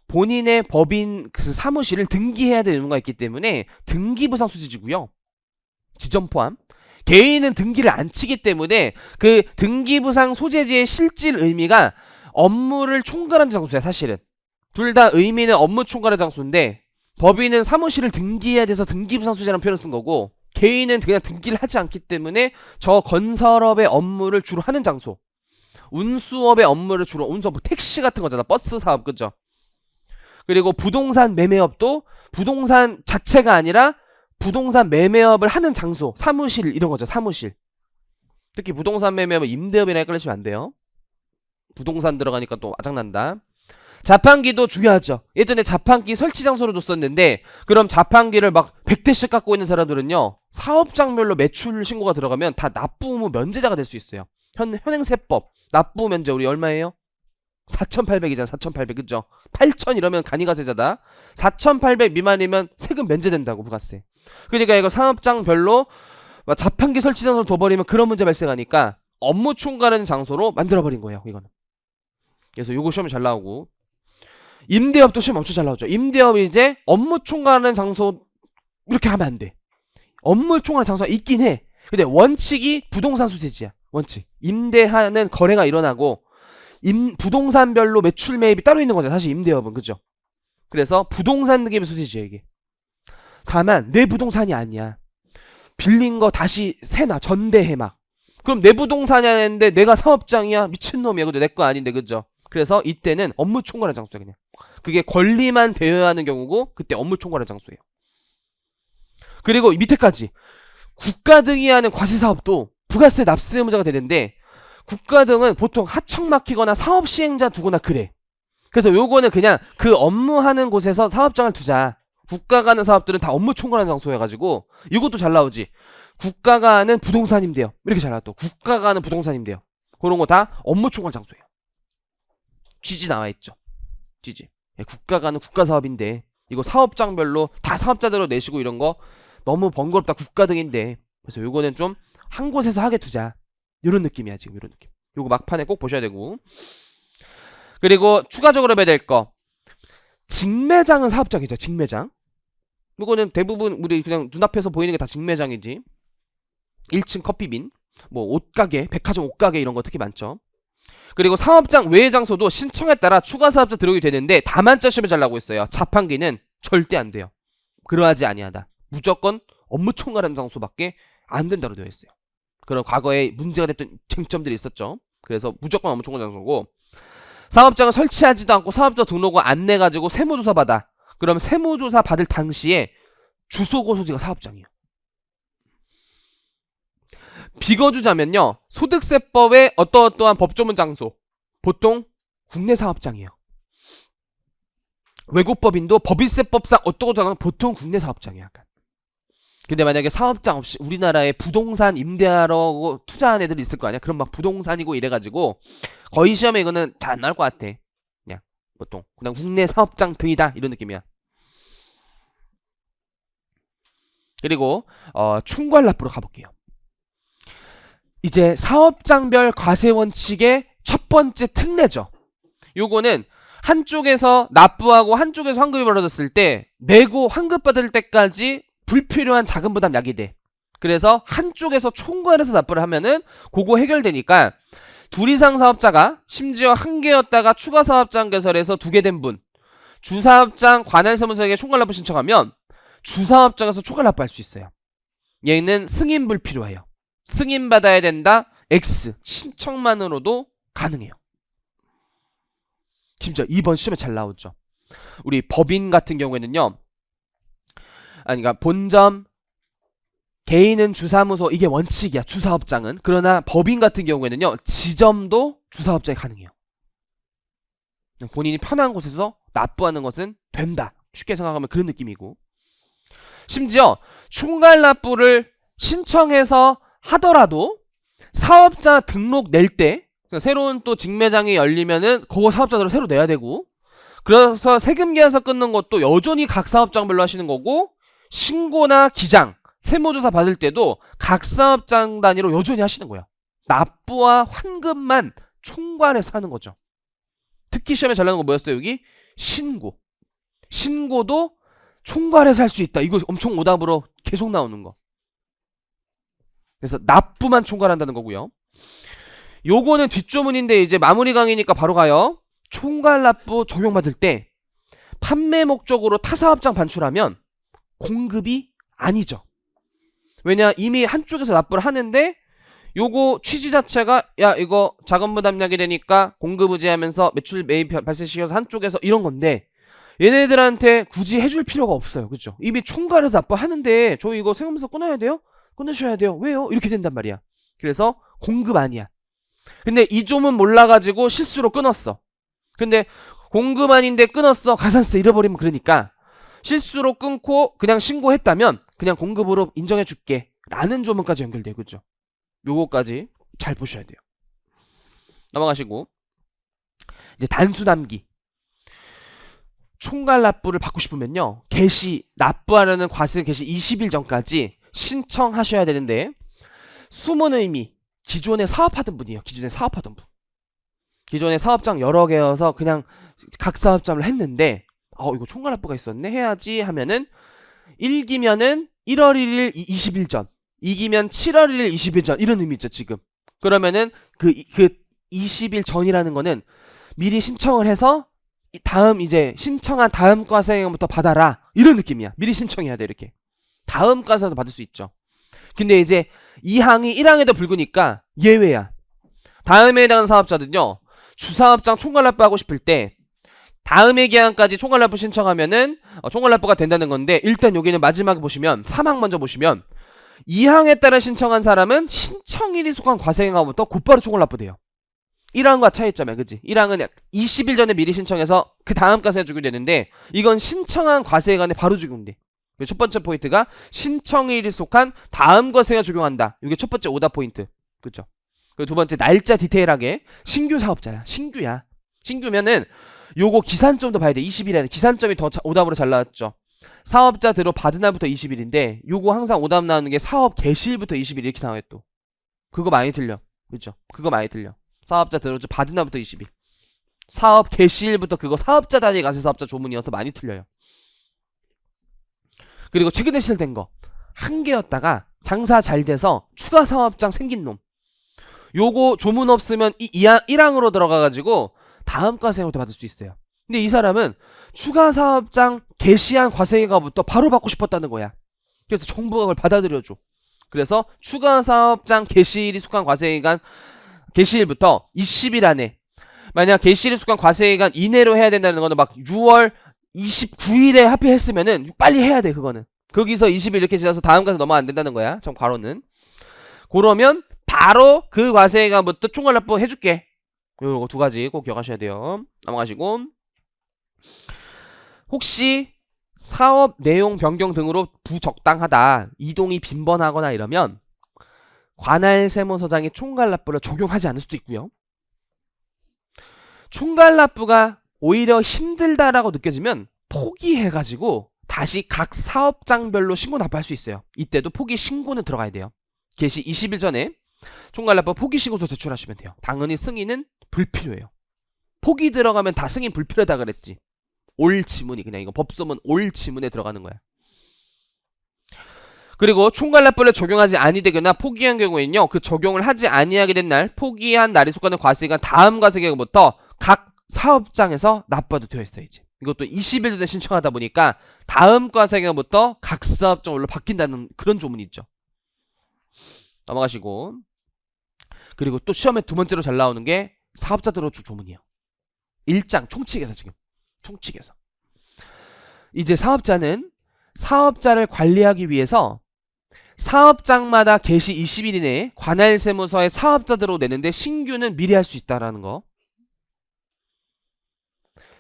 본인의 법인 그 사무실을 등기해야 되는 의무가 있기 때문에 등기부상 소재지고요. 지점 포함. 개인은 등기를 안 치기 때문에 그 등기부상 소재지의 실질 의미가 업무를 총괄하는 장소야. 사실은 둘 다 의미는 업무 총괄의 장소인데, 법인은 사무실을 등기해야 돼서 등기부상 소재라는 표현을 쓴 거고, 개인은 그냥 등기를 하지 않기 때문에 저 건설업의 업무를 주로 하는 장소, 운수업의 업무를 주로, 운수업 뭐 택시 같은 거잖아. 버스 사업, 그죠? 그리고 부동산 매매업도 부동산 자체가 아니라 부동산 매매업을 하는 장소, 사무실 이런 거죠. 사무실. 특히 부동산 매매업은 임대업이랑 헷갈리시면 안 돼요. 부동산 들어가니까 또 아작난다. 자판기도 중요하죠. 예전에 자판기 설치 장소로 뒀었는데, 그럼 자판기를 막 100대씩 갖고 있는 사람들은요 사업장별로 매출 신고가 들어가면 다 납부 의무 면제자가 될 수 있어요. 현행세법 납부 면제 우리 얼마예요? 4,800이잖아. 4,800, 그죠? 8,000 이러면 간이가세자다. 4,800 미만이면 세금 면제된다고, 부가세. 그러니까 이거 사업장별로 자판기 설치 장소를 둬버리면 그런 문제 발생하니까 업무 총괄하는 장소로 만들어버린 거예요, 이거는. 그래서 요거 시험이 잘 나오고, 임대업도 시험 엄청 잘 나오죠. 임대업이 이제 업무 총괄하는 장소, 이렇게 하면 안 돼. 업무 총괄하는 장소가 있긴 해. 근데 원칙이 부동산 소재지야. 원칙. 임대하는 거래가 일어나고 부동산별로 매출 매입이 따로 있는 거잖아. 사실 임대업은, 그죠? 그래서 부동산 느낌의 소재지야 이게. 다만 내 부동산이 아니야. 빌린 거 다시 세나 전대해 막. 그럼 내 부동산이 아닌데 내가 사업장이야? 미친놈이야. 근데 내 거 아닌데, 그죠? 그래서 이때는 업무 총괄하는 장소야 그냥. 그게 권리만 대여하는 경우고 그때 업무 총괄하는 장소예요. 그리고 밑에까지 국가 등이 하는 과세사업도 부가세 납세 의무자가 되는데, 국가 등은 보통 하청 막히거나 사업 시행자 두거나 그래. 그래서 요거는 그냥 그 업무하는 곳에서 사업장을 두자. 국가가 하는 사업들은 다 업무 총괄하는 장소여가지고 이것도 잘 나오지. 국가가 하는 부동산임대요. 이렇게 잘 나왔다. 국가가 하는 부동산임대요. 그런 거 다 업무 총괄 장소예요. 취지 나와있죠. 취지. 국가가 하는 국가사업인데 이거 사업장별로 다 사업자대로 내시고 이런 거 너무 번거롭다. 국가 등인데. 그래서 요거는 좀 한 곳에서 하게 두자. 이런 느낌이야 지금. 이런 느낌. 요거 막판에 꼭 보셔야 되고. 그리고 추가적으로 봐야 될 거, 직매장은 사업장이죠. 직매장. 이거는 대부분 우리 그냥 눈앞에서 보이는 게 다 직매장이지. 1층 커피빈, 뭐 옷가게, 백화점 옷가게 이런 거 특히 많죠. 그리고 사업장 외의 장소도 신청에 따라 추가 사업자 들어오게 되는데 다만자 시험에 잘 나오고 있어요. 자판기는 절대 안 돼요. 그러하지 아니하다. 무조건 업무 총괄하는 장소밖에 안 된다고 되어 있어요. 그런 과거에 문제가 됐던 쟁점들이 있었죠. 그래서 무조건 업무 총괄 장소고, 사업장을 설치하지도 않고 사업자 등록을 안 내가지고 세무조사 받아. 그럼 세무조사 받을 당시에 주소고소지가 사업장이에요. 비거주자면요, 소득세법의 어떠한 법조문 장소, 보통 국내 사업장이에요. 외국법인도 법인세법상 어떠한 보통 국내 사업장이에요. 약간. 근데 만약에 사업장 없이 우리나라에 부동산 임대하러 투자한 애들 있을 거 아니야? 그럼 막 부동산이고 이래가지고 거의 시험에 이거는 잘 안 나올 것 같아. 그냥 보통 그냥 국내 사업장 등이다 이런 느낌이야. 그리고 총괄납부로 가볼게요. 이제 사업장별 과세 원칙의 첫 번째 특례죠. 요거는 한쪽에서 납부하고 한쪽에서 환급이 벌어졌을 때 내고 환급 받을 때까지 불필요한 자금 부담 야기돼. 그래서 한쪽에서 총괄해서 납부를 하면은 그거 해결되니까 둘 이상 사업자가 심지어 한 개였다가 추가 사업장 개설해서 2개 된 분, 주사업장 관할사무소에게 총괄납부 신청하면 주사업장에서 총괄납부할 수 있어요. 얘는 승인 불필요해요. 승인 받아야 된다. X 신청만으로도 가능해요. 진짜 이번 시험에 잘 나오죠. 우리 법인 같은 경우에는요, 그러니까 본점, 개인은 주사무소, 이게 원칙이야. 주사업장은. 그러나 법인 같은 경우에는요, 지점도 주사업장이 가능해요. 본인이 편한 곳에서 납부하는 것은 된다. 쉽게 생각하면 그런 느낌이고, 심지어 총괄납부를 신청해서 하더라도 사업자 등록 낼 때 새로운 또 직매장이 열리면은 그거 사업자들은 새로 내야 되고, 그래서 세금 계산서 끊는 것도 여전히 각 사업장별로 하시는 거고, 신고나 기장, 세무조사 받을 때도 각 사업장 단위로 여전히 하시는 거예요. 납부와 환급만 총괄해서 하는 거죠. 특히 시험에 잘 나오는 거 뭐였어요? 여기 신고. 신고도 총괄해서 할 수 있다. 이거 엄청 오답으로 계속 나오는 거. 그래서 납부만 총괄한다는 거고요. 요거는 뒷조문인데 이제 마무리 강의니까 바로 가요. 총괄납부 적용받을 때 판매 목적으로 타 사업장 반출하면 공급이 아니죠. 왜냐, 이미 한쪽에서 납부를 하는데 요거 취지 자체가 야 이거 자금부담약이 되니까 공급의지하면서 매출 매입 발생시켜서 한쪽에서 이런 건데, 얘네들한테 굳이 해줄 필요가 없어요. 그죠? 이미 총괄해서 납부하는데 저 이거 세금서 끊어야 돼요? 끊으셔야 돼요. 왜요? 이렇게 된단 말이야. 그래서 공급 아니야. 근데 이 점은 몰라가지고 실수로 끊었어. 근데 공급 아닌데 끊었어. 가산세 잃어버리면 그러니까 실수로 끊고 그냥 신고했다면 그냥 공급으로 인정해줄게 라는 조문까지 연결돼요. 그죠? 요거까지 잘 보셔야 돼요. 넘어가시고 이제 단수남기. 총괄납부를 받고 싶으면요, 개시 납부하려는 과세 개시 20일 전까지 신청하셔야 되는데, 숨은 의미, 기존에 사업하던 분이에요. 기존에 사업하던 분, 기존에 사업장 여러 개여서 그냥 각 사업장을 했는데 이거 총괄납부가 있었네 해야지 하면은 1기면은 1월 1일 20일 전, 2기면 7월 1일 20일 전 이런 의미죠 지금. 그러면은 그 20일 전이라는 거는 미리 신청을 해서 다음 이제 신청한 다음 과세금부터 받아라 이런 느낌이야. 미리 신청해야 돼. 이렇게 다음 과세도 받을 수 있죠. 근데 이제 2항이 1항에도 불구니까 예외야. 다음에 해당하는 사업자들은요, 주사업장 총괄납부 하고 싶을 때 다음의 기한까지 총괄납부 신청하면은 총괄납부가 된다는 건데, 일단 여기는 마지막에 보시면 3항 먼저 보시면 2항에 따라 신청한 사람은 신청일이 속한 과세금부터 곧바로 총괄납부돼요. 1항과 차이점이야. 그치? 1항은 20일 전에 미리 신청해서 그 다음 과세가 적용되는데, 이건 신청한 과세간에 바로 적용돼. 첫 번째 포인트가 신청일이 속한 다음 과세가 적용한다. 이게 첫 번째 오답 포인트. 그쵸? 그리고 두 번째, 날짜 디테일하게 신규 사업자야. 신규야. 신규면은 요거 기산점도 봐야 돼. 20일에는 기산점이 더 오답으로 잘 나왔죠. 사업자 들어 받은 날부터 20일인데 요거 항상 오답 나오는 게 사업 개시일부터 20일 이렇게 나와요. 또 그거 많이 틀려. 그죠? 그거 많이 틀려. 사업자 들어줘 받은 날부터 20일. 사업 개시일부터 그거 사업자 단위 과세 사업자 조문이어서 많이 틀려요. 그리고 최근에 시설된 거 한 개였다가 장사 잘 돼서 추가 사업장 생긴 놈, 요거 조문 없으면 1항으로 들어가가지고 다음 과세금부터 받을 수 있어요. 근데 이 사람은 추가 사업장 개시한 과세금부터 바로 받고 싶었다는 거야. 그래서 정부가 그걸 받아들여줘. 그래서 추가 사업장 개시일이 속한 과세기간 개시일부터 20일 안에 만약 개시일 수감 과세기간 이내로 해야 된다는 거는 막 6월 29일에 하필 했으면은 빨리 해야 돼. 그거는 거기서 20일 이렇게 지나서 다음 과세 넘어가면 안 된다는 거야. 전 과로는. 그러면 바로 그 과세기간부터 총괄납부 해줄게. 요거 두 가지 꼭 기억하셔야 돼요. 넘어가시고, 혹시 사업 내용 변경 등으로 부적당하다, 이동이 빈번하거나 이러면 관할 세무서장이 총괄납부를 적용하지 않을 수도 있고요. 총괄납부가 오히려 힘들다라고 느껴지면 포기해가지고 다시 각 사업장별로 신고 납부할 수 있어요. 이때도 포기 신고는 들어가야 돼요. 개시 20일 전에 총괄납부 포기 신고서 제출하시면 돼요. 당연히 승인은 불필요해요. 포기 들어가면 다 승인 불필요하다 그랬지. 올 지문이 그냥 이거 법소문 올 지문에 들어가는 거야. 그리고 총괄납부를 적용하지 아니되거나 포기한 경우에는요, 그 적용을 하지 아니하게 된 날, 포기한 날이 속하는 과세기간 다음 과세기간부터 각 사업장에서 납부도 되어 있어야지. 이것도 20일 전에 신청하다 보니까 다음 과세기간부터 각 사업장으로 바뀐다는 그런 조문이 있죠. 넘어가시고, 그리고 또 시험에 두 번째로 잘 나오는 게 사업자 들어주 조문이에요. 1장 총칙에서 지금 총칙에서 이제 사업자는 사업자를 관리하기 위해서 사업장마다 개시 20일 이내에 관할 세무서에 사업자 들어 내는데 신규는 미리 할 수 있다라는 거.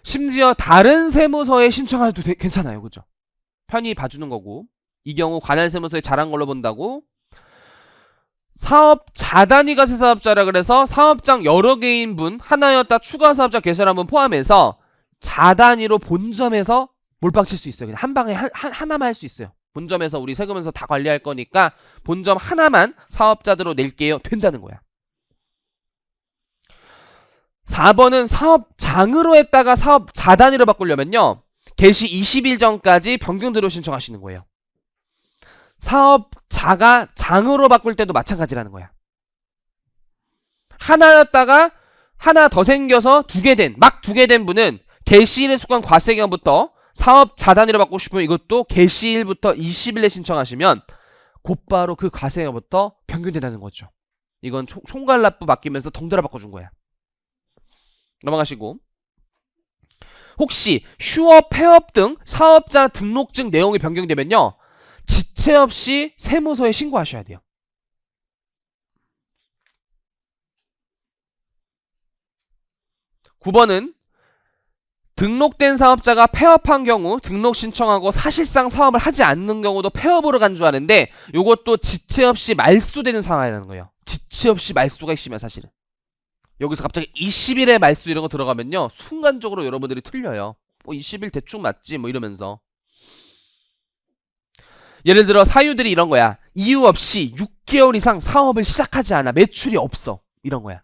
심지어 다른 세무서에 신청해도 괜찮아요. 그죠? 편히 봐주는 거고, 이 경우 관할 세무서에 잘한 걸로 본다고 사업자 단위 과세 사업자라 그래서 사업장 여러 개인 분, 하나였다 추가 사업자 개설한 분 포함해서 자단위로 본점에서 몰빵 칠 수 있어요. 그냥 한 방에 하나만 할 수 있어요. 본점에서 우리 세금에서 다 관리할 거니까 본점 하나만 사업자들로 낼게요. 된다는 거야. 4번은 사업장으로 했다가 사업자 단위로 바꾸려면요, 개시 20일 전까지 변경대로 신청하시는 거예요. 사업자가 장으로 바꿀 때도 마찬가지라는 거야. 하나였다가 하나 더 생겨서 두 개 된 분은 개시일에 속한 과세기간부터 사업자 단위로 바꾸고 싶으면 이것도 개시일부터 20일에 신청하시면 곧바로 그 과세기간부터 변경된다는 거죠. 이건 총괄납부 맡기면서 덩달아 바꿔준 거야. 넘어가시고, 혹시 휴업, 폐업 등 사업자 등록증 내용이 변경되면요, 지체 없이 세무서에 신고하셔야 돼요. 9번은 등록된 사업자가 폐업한 경우 등록 신청하고 사실상 사업을 하지 않는 경우도 폐업으로 간주하는데, 이것도 지체 없이 말소되는 상황이라는 거예요. 지체 없이 말소가 있으면 사실은 여기서 갑자기 20일에 말소 이런 거 들어가면요, 순간적으로 여러분들이 틀려요. 20일 대충 맞지 뭐 이러면서. 예를 들어 사유들이 이런 거야. 이유 없이 6개월 이상 사업을 시작하지 않아. 매출이 없어. 이런 거야.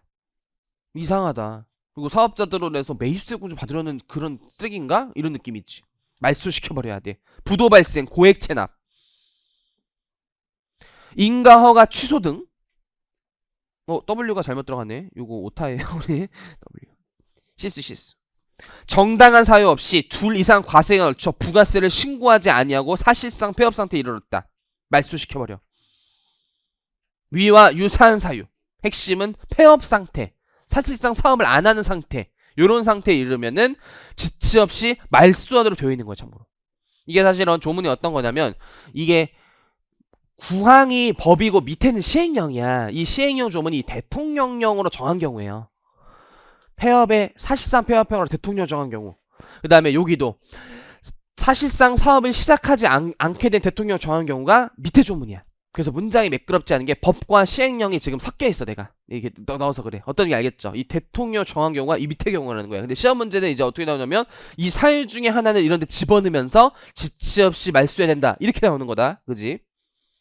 이상하다. 그리고 사업자들로 내서 매입세금 좀 받으려는 그런 쓰레기인가? 이런 느낌이 있지. 말소시켜버려야 돼. 부도 발생, 고액 체납, 인가허가 취소 등. W가 잘못 들어갔네. 요거 오타예요. 우리 W. 시스. 정당한 사유 없이 둘 이상 과세에 걸쳐 부가세를 신고하지 아니하고 사실상 폐업 상태에 이르렀다. 말소시켜버려. 위와 유사한 사유. 핵심은 폐업 상태, 사실상 사업을 안 하는 상태, 요런 상태에 이르면은 지체 없이 말소하도록 되어 있는 거예요. 참고로 이게 사실은 조문이 어떤 거냐면, 이게 구항이 법이고 밑에는 시행령이야. 이 시행령 조문이 대통령령으로 정한 경우에요. 폐업에 사실상 폐업형으로 대통령 정한 경우. 그 다음에 여기도 사실상 사업을 시작하지 않게 된 대통령 정한 경우가 밑에 조문이야. 그래서 문장이 매끄럽지 않은 게 법과 시행령이 지금 섞여 있어. 내가 이게 넣어서 그래. 어떤 게 알겠죠? 이 대통령 정한 경우가 이 밑에 경우라는 거야. 근데 시험 문제는 이제 어떻게 나오냐면, 이 사유 중에 하나는 이런 데 집어넣으면서 지체 없이 말소해야 된다, 이렇게 나오는 거다. 그지?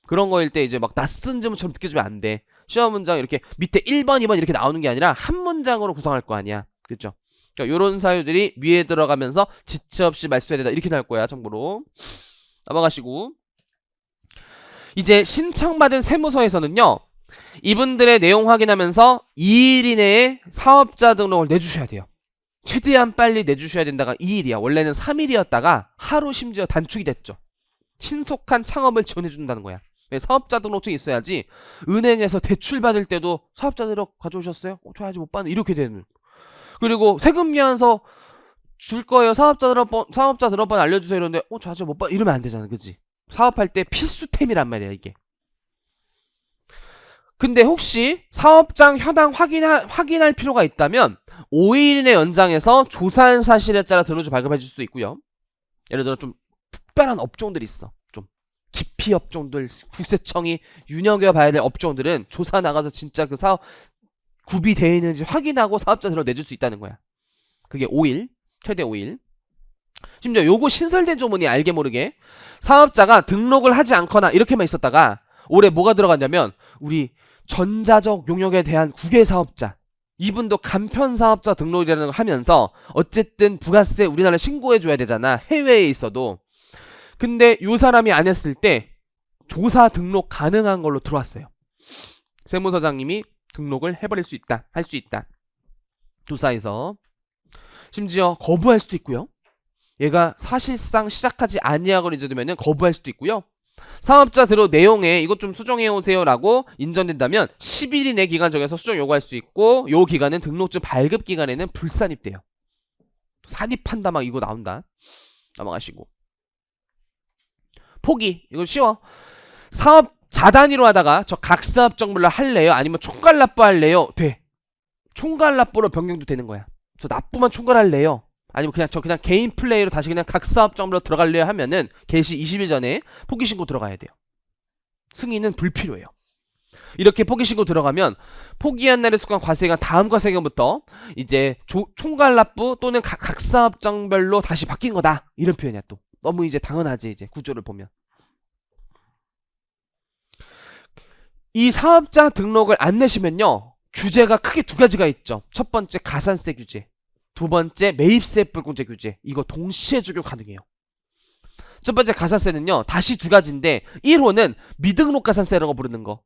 그런 거일 때 이제 막 낯선 지문처럼 느껴지면 안 돼. 시험 문장 이렇게 밑에 1번, 2번 이렇게 나오는 게 아니라 한 문장으로 구성할 거 아니야. 그렇죠? 그러니까 요런 사유들이 위에 들어가면서 지체 없이 말소해야 된다, 이렇게 나올 거야. 참고로 넘어가시고, 이제 신청받은 세무서에서는요, 이분들의 내용 확인하면서 2일 이내에 사업자 등록을 내주셔야 돼요. 최대한 빨리 내주셔야 된다가 2일이야. 원래는 3일이었다가 하루 심지어 단축이 됐죠. 신속한 창업을 지원해준다는 거야. 사업자 등록증이 있어야지 은행에서 대출 받을 때도 사업자 등록 가져오셨어요? 줘야지 못 받는, 이렇게 되는. 그리고 세금 미안서 줄 거예요. 사업자 들어번 알려주세요. 이러는데 저 아직 못 봐. 이러면 안 되잖아. 그치? 사업할 때 필수템이란 말이야 이게. 근데 혹시 사업장 현황 확인할 필요가 있다면 5일 이내 연장해서 조사한 사실에 따라 들어주 발급해 줄 수도 있고요. 예를 들어 좀 특별한 업종들이 있어. 좀 기피 업종들, 국세청이 눈여겨봐야 될 업종들은 조사 나가서 진짜 그 사업 구비되어 있는지 확인하고 사업자 들어 내줄 수 있다는 거야. 그게 5일, 최대 5일. 심지어 요거 신설된 조문이 알게 모르게 사업자가 등록을 하지 않거나 이렇게만 있었다가 올해 뭐가 들어갔냐면 우리 전자적 용역에 대한 국외사업자, 이분도 간편사업자 등록이라는 걸 하면서 어쨌든 부가세 우리나라에 신고해줘야 되잖아, 해외에 있어도. 근데 요 사람이 안 했을 때 조사 등록 가능한 걸로 들어왔어요. 세무서장님이 등록을 해버릴 수 있다, 할 수 있다, 조사에서. 심지어 거부할 수도 있고요. 얘가 사실상 시작하지 아니하거나 인정되면 거부할 수도 있고요. 사업자 들어 내용에 이것 좀 수정해오세요 라고 인정된다면 10일 이내 기간 정해서 수정 요구할 수 있고, 요 기간은 등록증 발급 기간에는 불산입돼요. 산입한다 막 이거 나온다. 넘어가시고. 포기, 이거 쉬워. 사업 자단위로 하다가 저 각 사업장별로 할래요? 아니면 총괄 납부 할래요? 돼. 총괄 납부로 변경도 되는 거야. 저 납부만 총괄할래요? 아니면 그냥 개인 플레이로 다시 그냥 각 사업장으로 들어갈래요 하면은 개시 20일 전에 포기 신고 들어가야 돼요. 승인은 불필요해요. 이렇게 포기 신고 들어가면 포기한 날에 속한 과세가 다음 과세금부터 이제 총괄 납부 또는 각 사업장별로 다시 바뀐 거다, 이런 표현이야. 또 너무 이제 당연하지, 이제 구조를 보면. 이 사업자 등록을 안 내시면요, 규제가 크게 두 가지가 있죠. 첫 번째 가산세 규제, 두 번째 매입세 불공제 규제. 이거 동시에 적용 가능해요. 첫 번째 가산세는요, 다시 두 가지인데 1호는 미등록 가산세라고 부르는 거.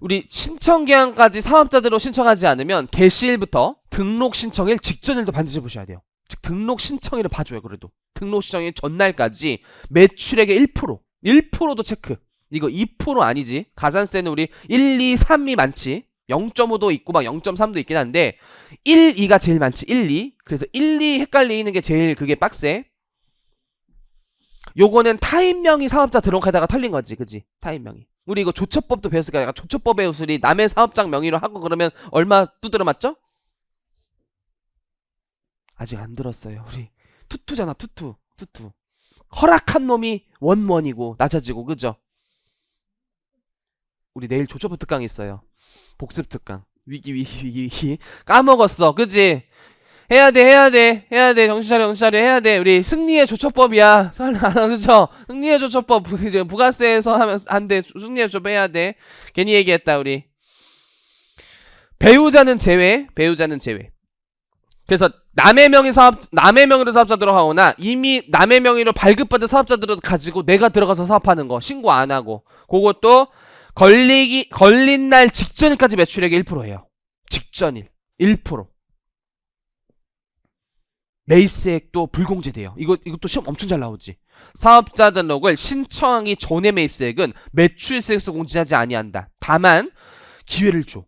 우리 신청 기한까지 사업자들로 신청하지 않으면 개시일부터 등록 신청일 직전일도 반드시 보셔야 돼요. 즉 등록 신청일을 봐줘요. 그래도 등록 신청일 전날까지 매출액의 1%도 체크. 이거 2% 아니지. 가산세는 우리 1, 2, 3이 많지. 0.5도 있고 막 0.3도 있긴 한데 1, 2가 제일 많지. 1, 2. 그래서 1, 2 헷갈리는 게 제일 그게 빡세. 요거는 타인명의 사업자 등록하다가 털린 거지, 그지? 타인명이. 우리 이거 조처법도 배웠으니까 조처법의 우술이 남의 사업장 명의로 하고 그러면 얼마 두드려 맞죠? 아직 안 들었어요. 우리 투투잖아, 투투. 허락한 놈이 원원이고 낮아지고, 그죠? 우리 내일 조처법 특강 있어요. 복습 특강. 위기. 까먹었어, 그지? 해야 돼. 정신 차려. 해야 돼. 우리 승리의 조처법이야. 그쵸? 승리의 조처법. 이제 부가세에서 하면 안 돼. 승리의 조처법 해야 돼. 괜히 얘기했다, 우리. 배우자는 제외. 그래서 남의 명의로 사업자 들어가거나 이미 남의 명의로 발급받은 사업자들은 가지고 내가 들어가서 사업하는 거 신고 안 하고, 그것도 걸린 날 직전일까지 매출액의 1%예요. 직전일 1%. 매입세액도 불공제돼요. 이것도 시험 엄청 잘 나오지. 사업자 등록을 신청하기 전에 매입세액은 매출세액서 공제하지 아니한다. 다만 기회를 줘.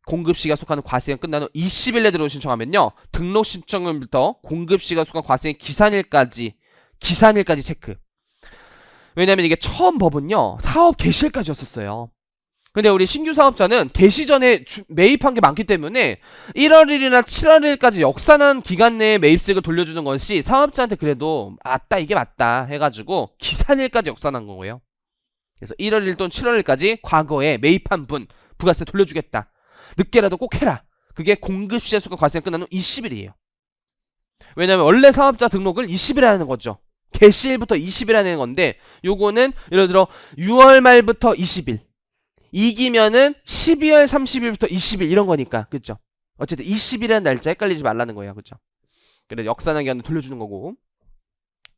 공급시가 속하는 과세가 끝난 후 20일 내에 들어온 신청하면요, 등록 신청일부터 공급시가 속한 과세의 기산일까지 체크. 왜냐면 이게 처음 법은요, 사업 개시일까지였었어요. 근데 우리 신규 사업자는 개시 전에 매입한 게 많기 때문에 1월 1일이나 7월 1일까지 역산한 기간 내에 매입세액을 돌려주는 것이 사업자한테 그래도 이게 맞다 해가지고 기산일까지 역산한 거고요. 그래서 1월 1일 또는 7월 1일까지 과거에 매입한 분 부가세 돌려주겠다. 늦게라도 꼭 해라. 그게 공급시에 속한 과세가 끝난 후 20일이에요. 왜냐면 원래 사업자 등록을 20일에 하는 거죠. 개시일부터 20일 하는 건데, 요거는 예를 들어 6월 말부터 20일, 이기면은 12월 30일부터 20일 이런 거니까, 그죠? 어쨌든 20일이라는 날짜 헷갈리지 말라는 거예요, 그죠? 그래서 역산한 기간을 돌려주는 거고.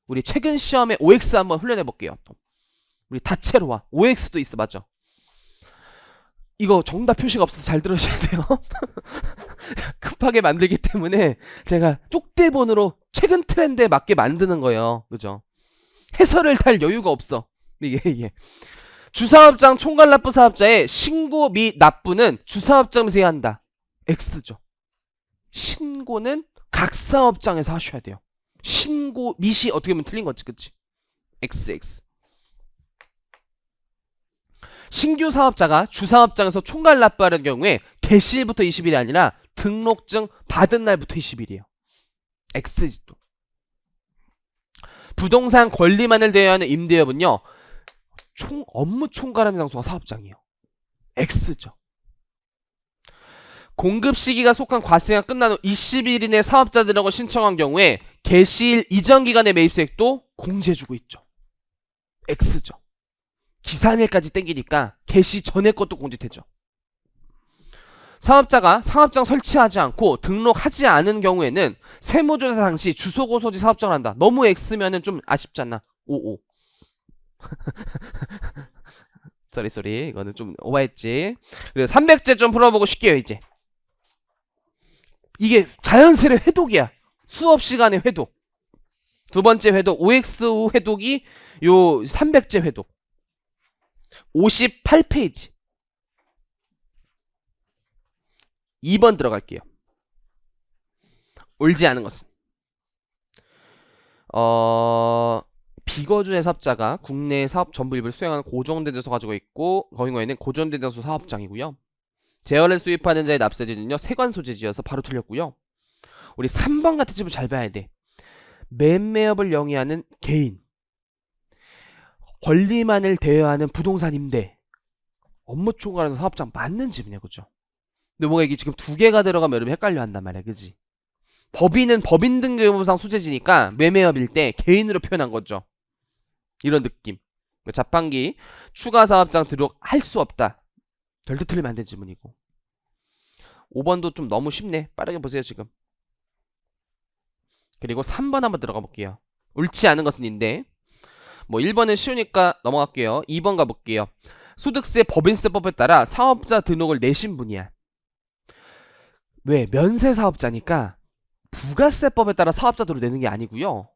우리 최근 시험에 OX 한번 훈련해 볼게요. 우리 다채로와 OX도 있어, 맞죠? 이거 정답 표시가 없어서 잘 들으셔야 돼요. 급하게 만들기 때문에 제가 쪽대본으로 최근 트렌드에 맞게 만드는 거예요, 그죠? 해설을 달 여유가 없어. 이게 주사업장 총괄납부 사업자의 신고 및 납부는 주사업장에서 해야 한다. X죠. 신고는 각 사업장에서 하셔야 돼요. 신고 밋이 어떻게 보면 틀린 거지, 그치? XX. 신규 사업자가 주사업장에서 총괄 납부하는 경우에 개시일부터 20일이 아니라 등록증 받은 날부터 20일이에요. X지 또. 부동산 권리만을 대여하는 임대업은요, 업무 총괄하는 장소가 사업장이에요. X죠. 공급 시기가 속한 과세가 끝난 후 20일 이내 사업자 등록을 신청한 경우에 개시일 이전 기간의 매입세액도 공제해주고 있죠. X죠. 기산일까지 땡기니까 개시 전에 것도 공제되죠. 사업자가 사업장 설치하지 않고 등록하지 않은 경우에는 세무조사 당시 주소고소지 사업장을 한다. 너무 X면은 좀 아쉽잖아. 55. 쏘리 이거는 좀 오버했지. 그래서 300제 좀 풀어보고 쉽게요. 이제 이게 자연스레 회독이야. 수업 시간의 회독. 두 번째 회독 OX 후 회독이 요 300제 회독 58페이지 2번 들어갈게요. 옳지 않은 것은 비거주의 사업자가 국내 사업 전부 일부를 수행하는 고정된 장소 가지고 있고 거기에는 고정된 장소 사업장이고요. 재원을 수입하는 자의 납세지는요 세관 소재지여서 바로 틀렸고요. 우리 3번 같은 집을 잘 봐야 돼. 매매업을 영위하는 개인, 권리만을 대여하는 부동산 임대, 업무 총괄하는 사업장 맞는 집이냐, 그죠? 근데 뭔가 이게 지금 두 개가 들어가면 여러분 헷갈려 한단 말이야, 그지? 법인은 법인 등기부상 소재지니까 매매업일 때 개인으로 표현한 거죠. 이런 느낌. 자판기 추가 사업장 등록할 수 없다. 절대 틀리면 안 되는 지문이고. 5번도 좀 너무 쉽네. 빠르게 보세요 지금. 그리고 3번 한번 들어가 볼게요. 옳지 않은 것은 인데 뭐 1번은 쉬우니까 넘어갈게요. 2번 가볼게요. 소득세 법인세법에 따라 사업자 등록을 내신 분이야. 왜? 면세사업자니까 부가세법에 따라 사업자들로 내는 게 아니고요.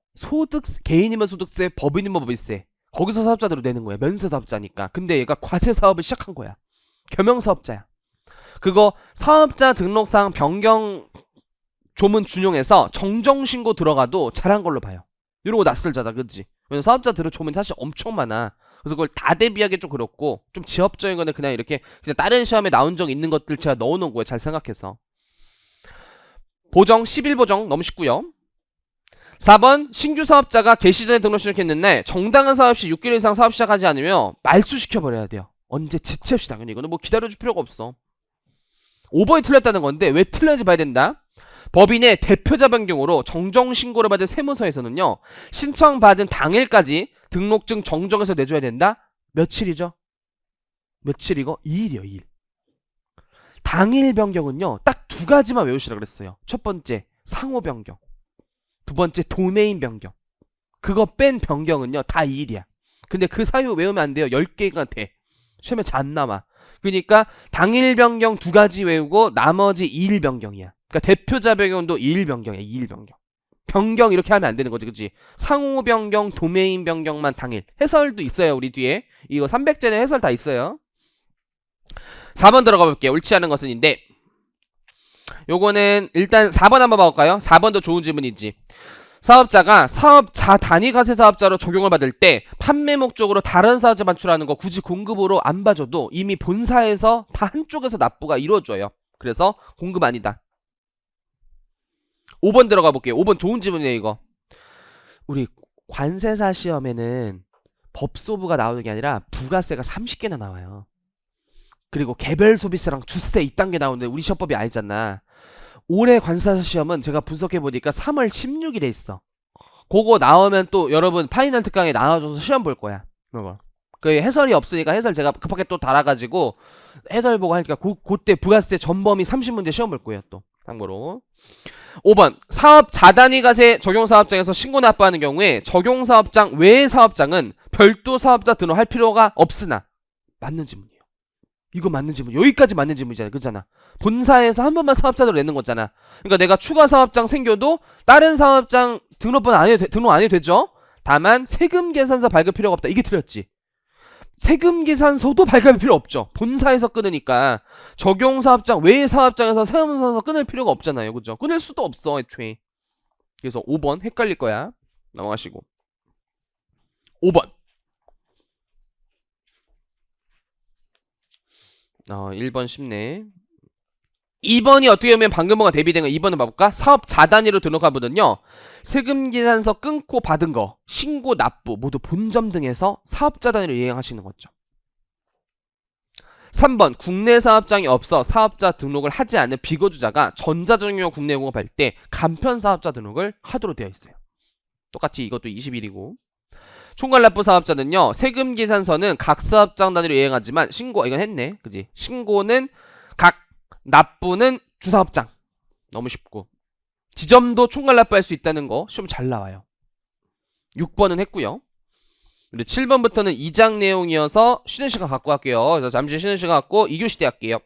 개인이면 소득세, 법인이면 법인세. 거기서 사업자들로 내는 거야. 면세사업자니까. 근데 얘가 과세사업을 시작한 거야. 겸용사업자야. 그거 사업자 등록상 변경 조문 준용해서 정정신고 들어가도 잘한 걸로 봐요. 이러고 낯설잖아, 그치? 왜냐면 사업자 등록 조문이 사실 엄청 많아. 그래서 그걸 다 대비하기 좀 그렇고 좀 지엽적인 거는 그냥 이렇게 그냥 다른 시험에 나온 적 있는 것들 제가 넣어놓은 거예요. 잘 생각해서. 보정 11보정 너무 쉽고요. 4번 신규 사업자가 개시 전에 등록 시작했는 날 정당한 사업 시 6개월 이상 사업 시작하지 않으면 말소시켜버려야 돼요. 언제 지체 없이 당연히. 이거는 뭐 기다려줄 필요가 없어. 5번이 틀렸다는 건데 왜 틀렸는지 봐야 된다. 법인의 대표자 변경으로 정정신고를 받은 세무서에서는요 신청받은 당일까지 등록증 정정해서 내줘야 된다. 며칠이죠? 며칠이고 2일이요. 2일. 당일 변경은요 딱 두 가지만 외우시라 그랬어요. 첫 번째 상호 변경, 두 번째 도메인 변경. 그거 뺀 변경은요 다 2일이야. 근데 그 사유 외우면 안 돼요. 10개가 돼. 시험에 잘 안 남아. 그러니까 당일 변경 두 가지 외우고 나머지 2일 변경이야. 그러니까 대표자 변경도 2일 변경이야. 2일 변경. 변경 이렇게 하면 안 되는 거지, 그치? 상호 변경, 도메인 변경만 당일. 해설도 있어요, 우리 뒤에. 이거 300제는 해설 다 있어요. 4번 들어가 볼게요. 옳지 않은 것은인데 요거는 일단 4번 한번 봐볼까요? 4번도 좋은 질문이지. 사업자가 사업자 단위 과세 사업자로 적용을 받을 때 판매 목적으로 다른 사업자 반출하는 거 굳이 공급으로 안 봐줘도 이미 본사에서 다 한쪽에서 납부가 이루어져요. 그래서 공급 아니다. 5번 들어가 볼게요. 5번 좋은 질문이에요, 이거. 우리 관세사 시험에는 법소부가 나오는 게 아니라 부가세가 30개나 나와요. 그리고 개별 소비세랑 주세 이딴 게 나오는데 우리 시험법이 아니잖아. 올해 관세사 시험은 제가 분석해보니까 3월 16일에 있어. 그거 나오면 또 여러분 파이널 특강에 나와줘서 시험 볼 거야. 그 해설이 없으니까 해설 제가 급하게 또 달아가지고 해설 보고 하니까 그때 부가세 전범위 30문제 시험 볼 거예요. 또 참고로. 5번 사업 자단위 과세 적용사업장에서 신고 납부하는 경우에 적용사업장 외의 사업장은 별도 사업자 등록할 필요가 없으나 맞는 질문이에요. 이거 맞는 질문. 여기까지 맞는 질문이잖아. 그렇잖아. 본사에서 한 번만 사업자로 내는 거잖아. 그러니까 내가 추가 사업장 생겨도 다른 사업장 등록 안 해도 되죠. 다만 세금 계산서 발급 필요가 없다. 이게 틀렸지. 세금 계산서도 발급할 필요 없죠. 본사에서 끊으니까 적용사업장 외의 사업장에서 세무서에서 끊을 필요가 없잖아요. 그죠? 끊을 수도 없어 애초에. 그래서 5번 헷갈릴 거야. 넘어가시고 5번 1번 쉽네. 2번이 어떻게 보면 방금 뭐가 대비된 거 2번을 봐볼까? 사업자 단위로 등록하거든요. 세금계산서 끊고 받은 거, 신고, 납부 모두 본점 등에서 사업자 단위로 이행하시는 거죠. 3번 국내 사업장이 없어 사업자 등록을 하지 않은 비거주자가 전자증명 국내 공급할 때 간편 사업자 등록을 하도록 되어 있어요. 똑같이 이것도 21이고 총괄납부 사업자는요. 세금계산서는 각 사업장 단위로 이행하지만 신고 이건 했네. 그지? 신고는 각, 납부는 주사업장. 너무 쉽고 지점도 총괄납부할 수 있다는 거 시험 잘 나와요. 6번은 했고요. 그리고 7번부터는 2장 내용이어서 쉬는 시간 갖고 갈게요. 그래서 잠시 쉬는 시간 갖고 2교시 때 할게요.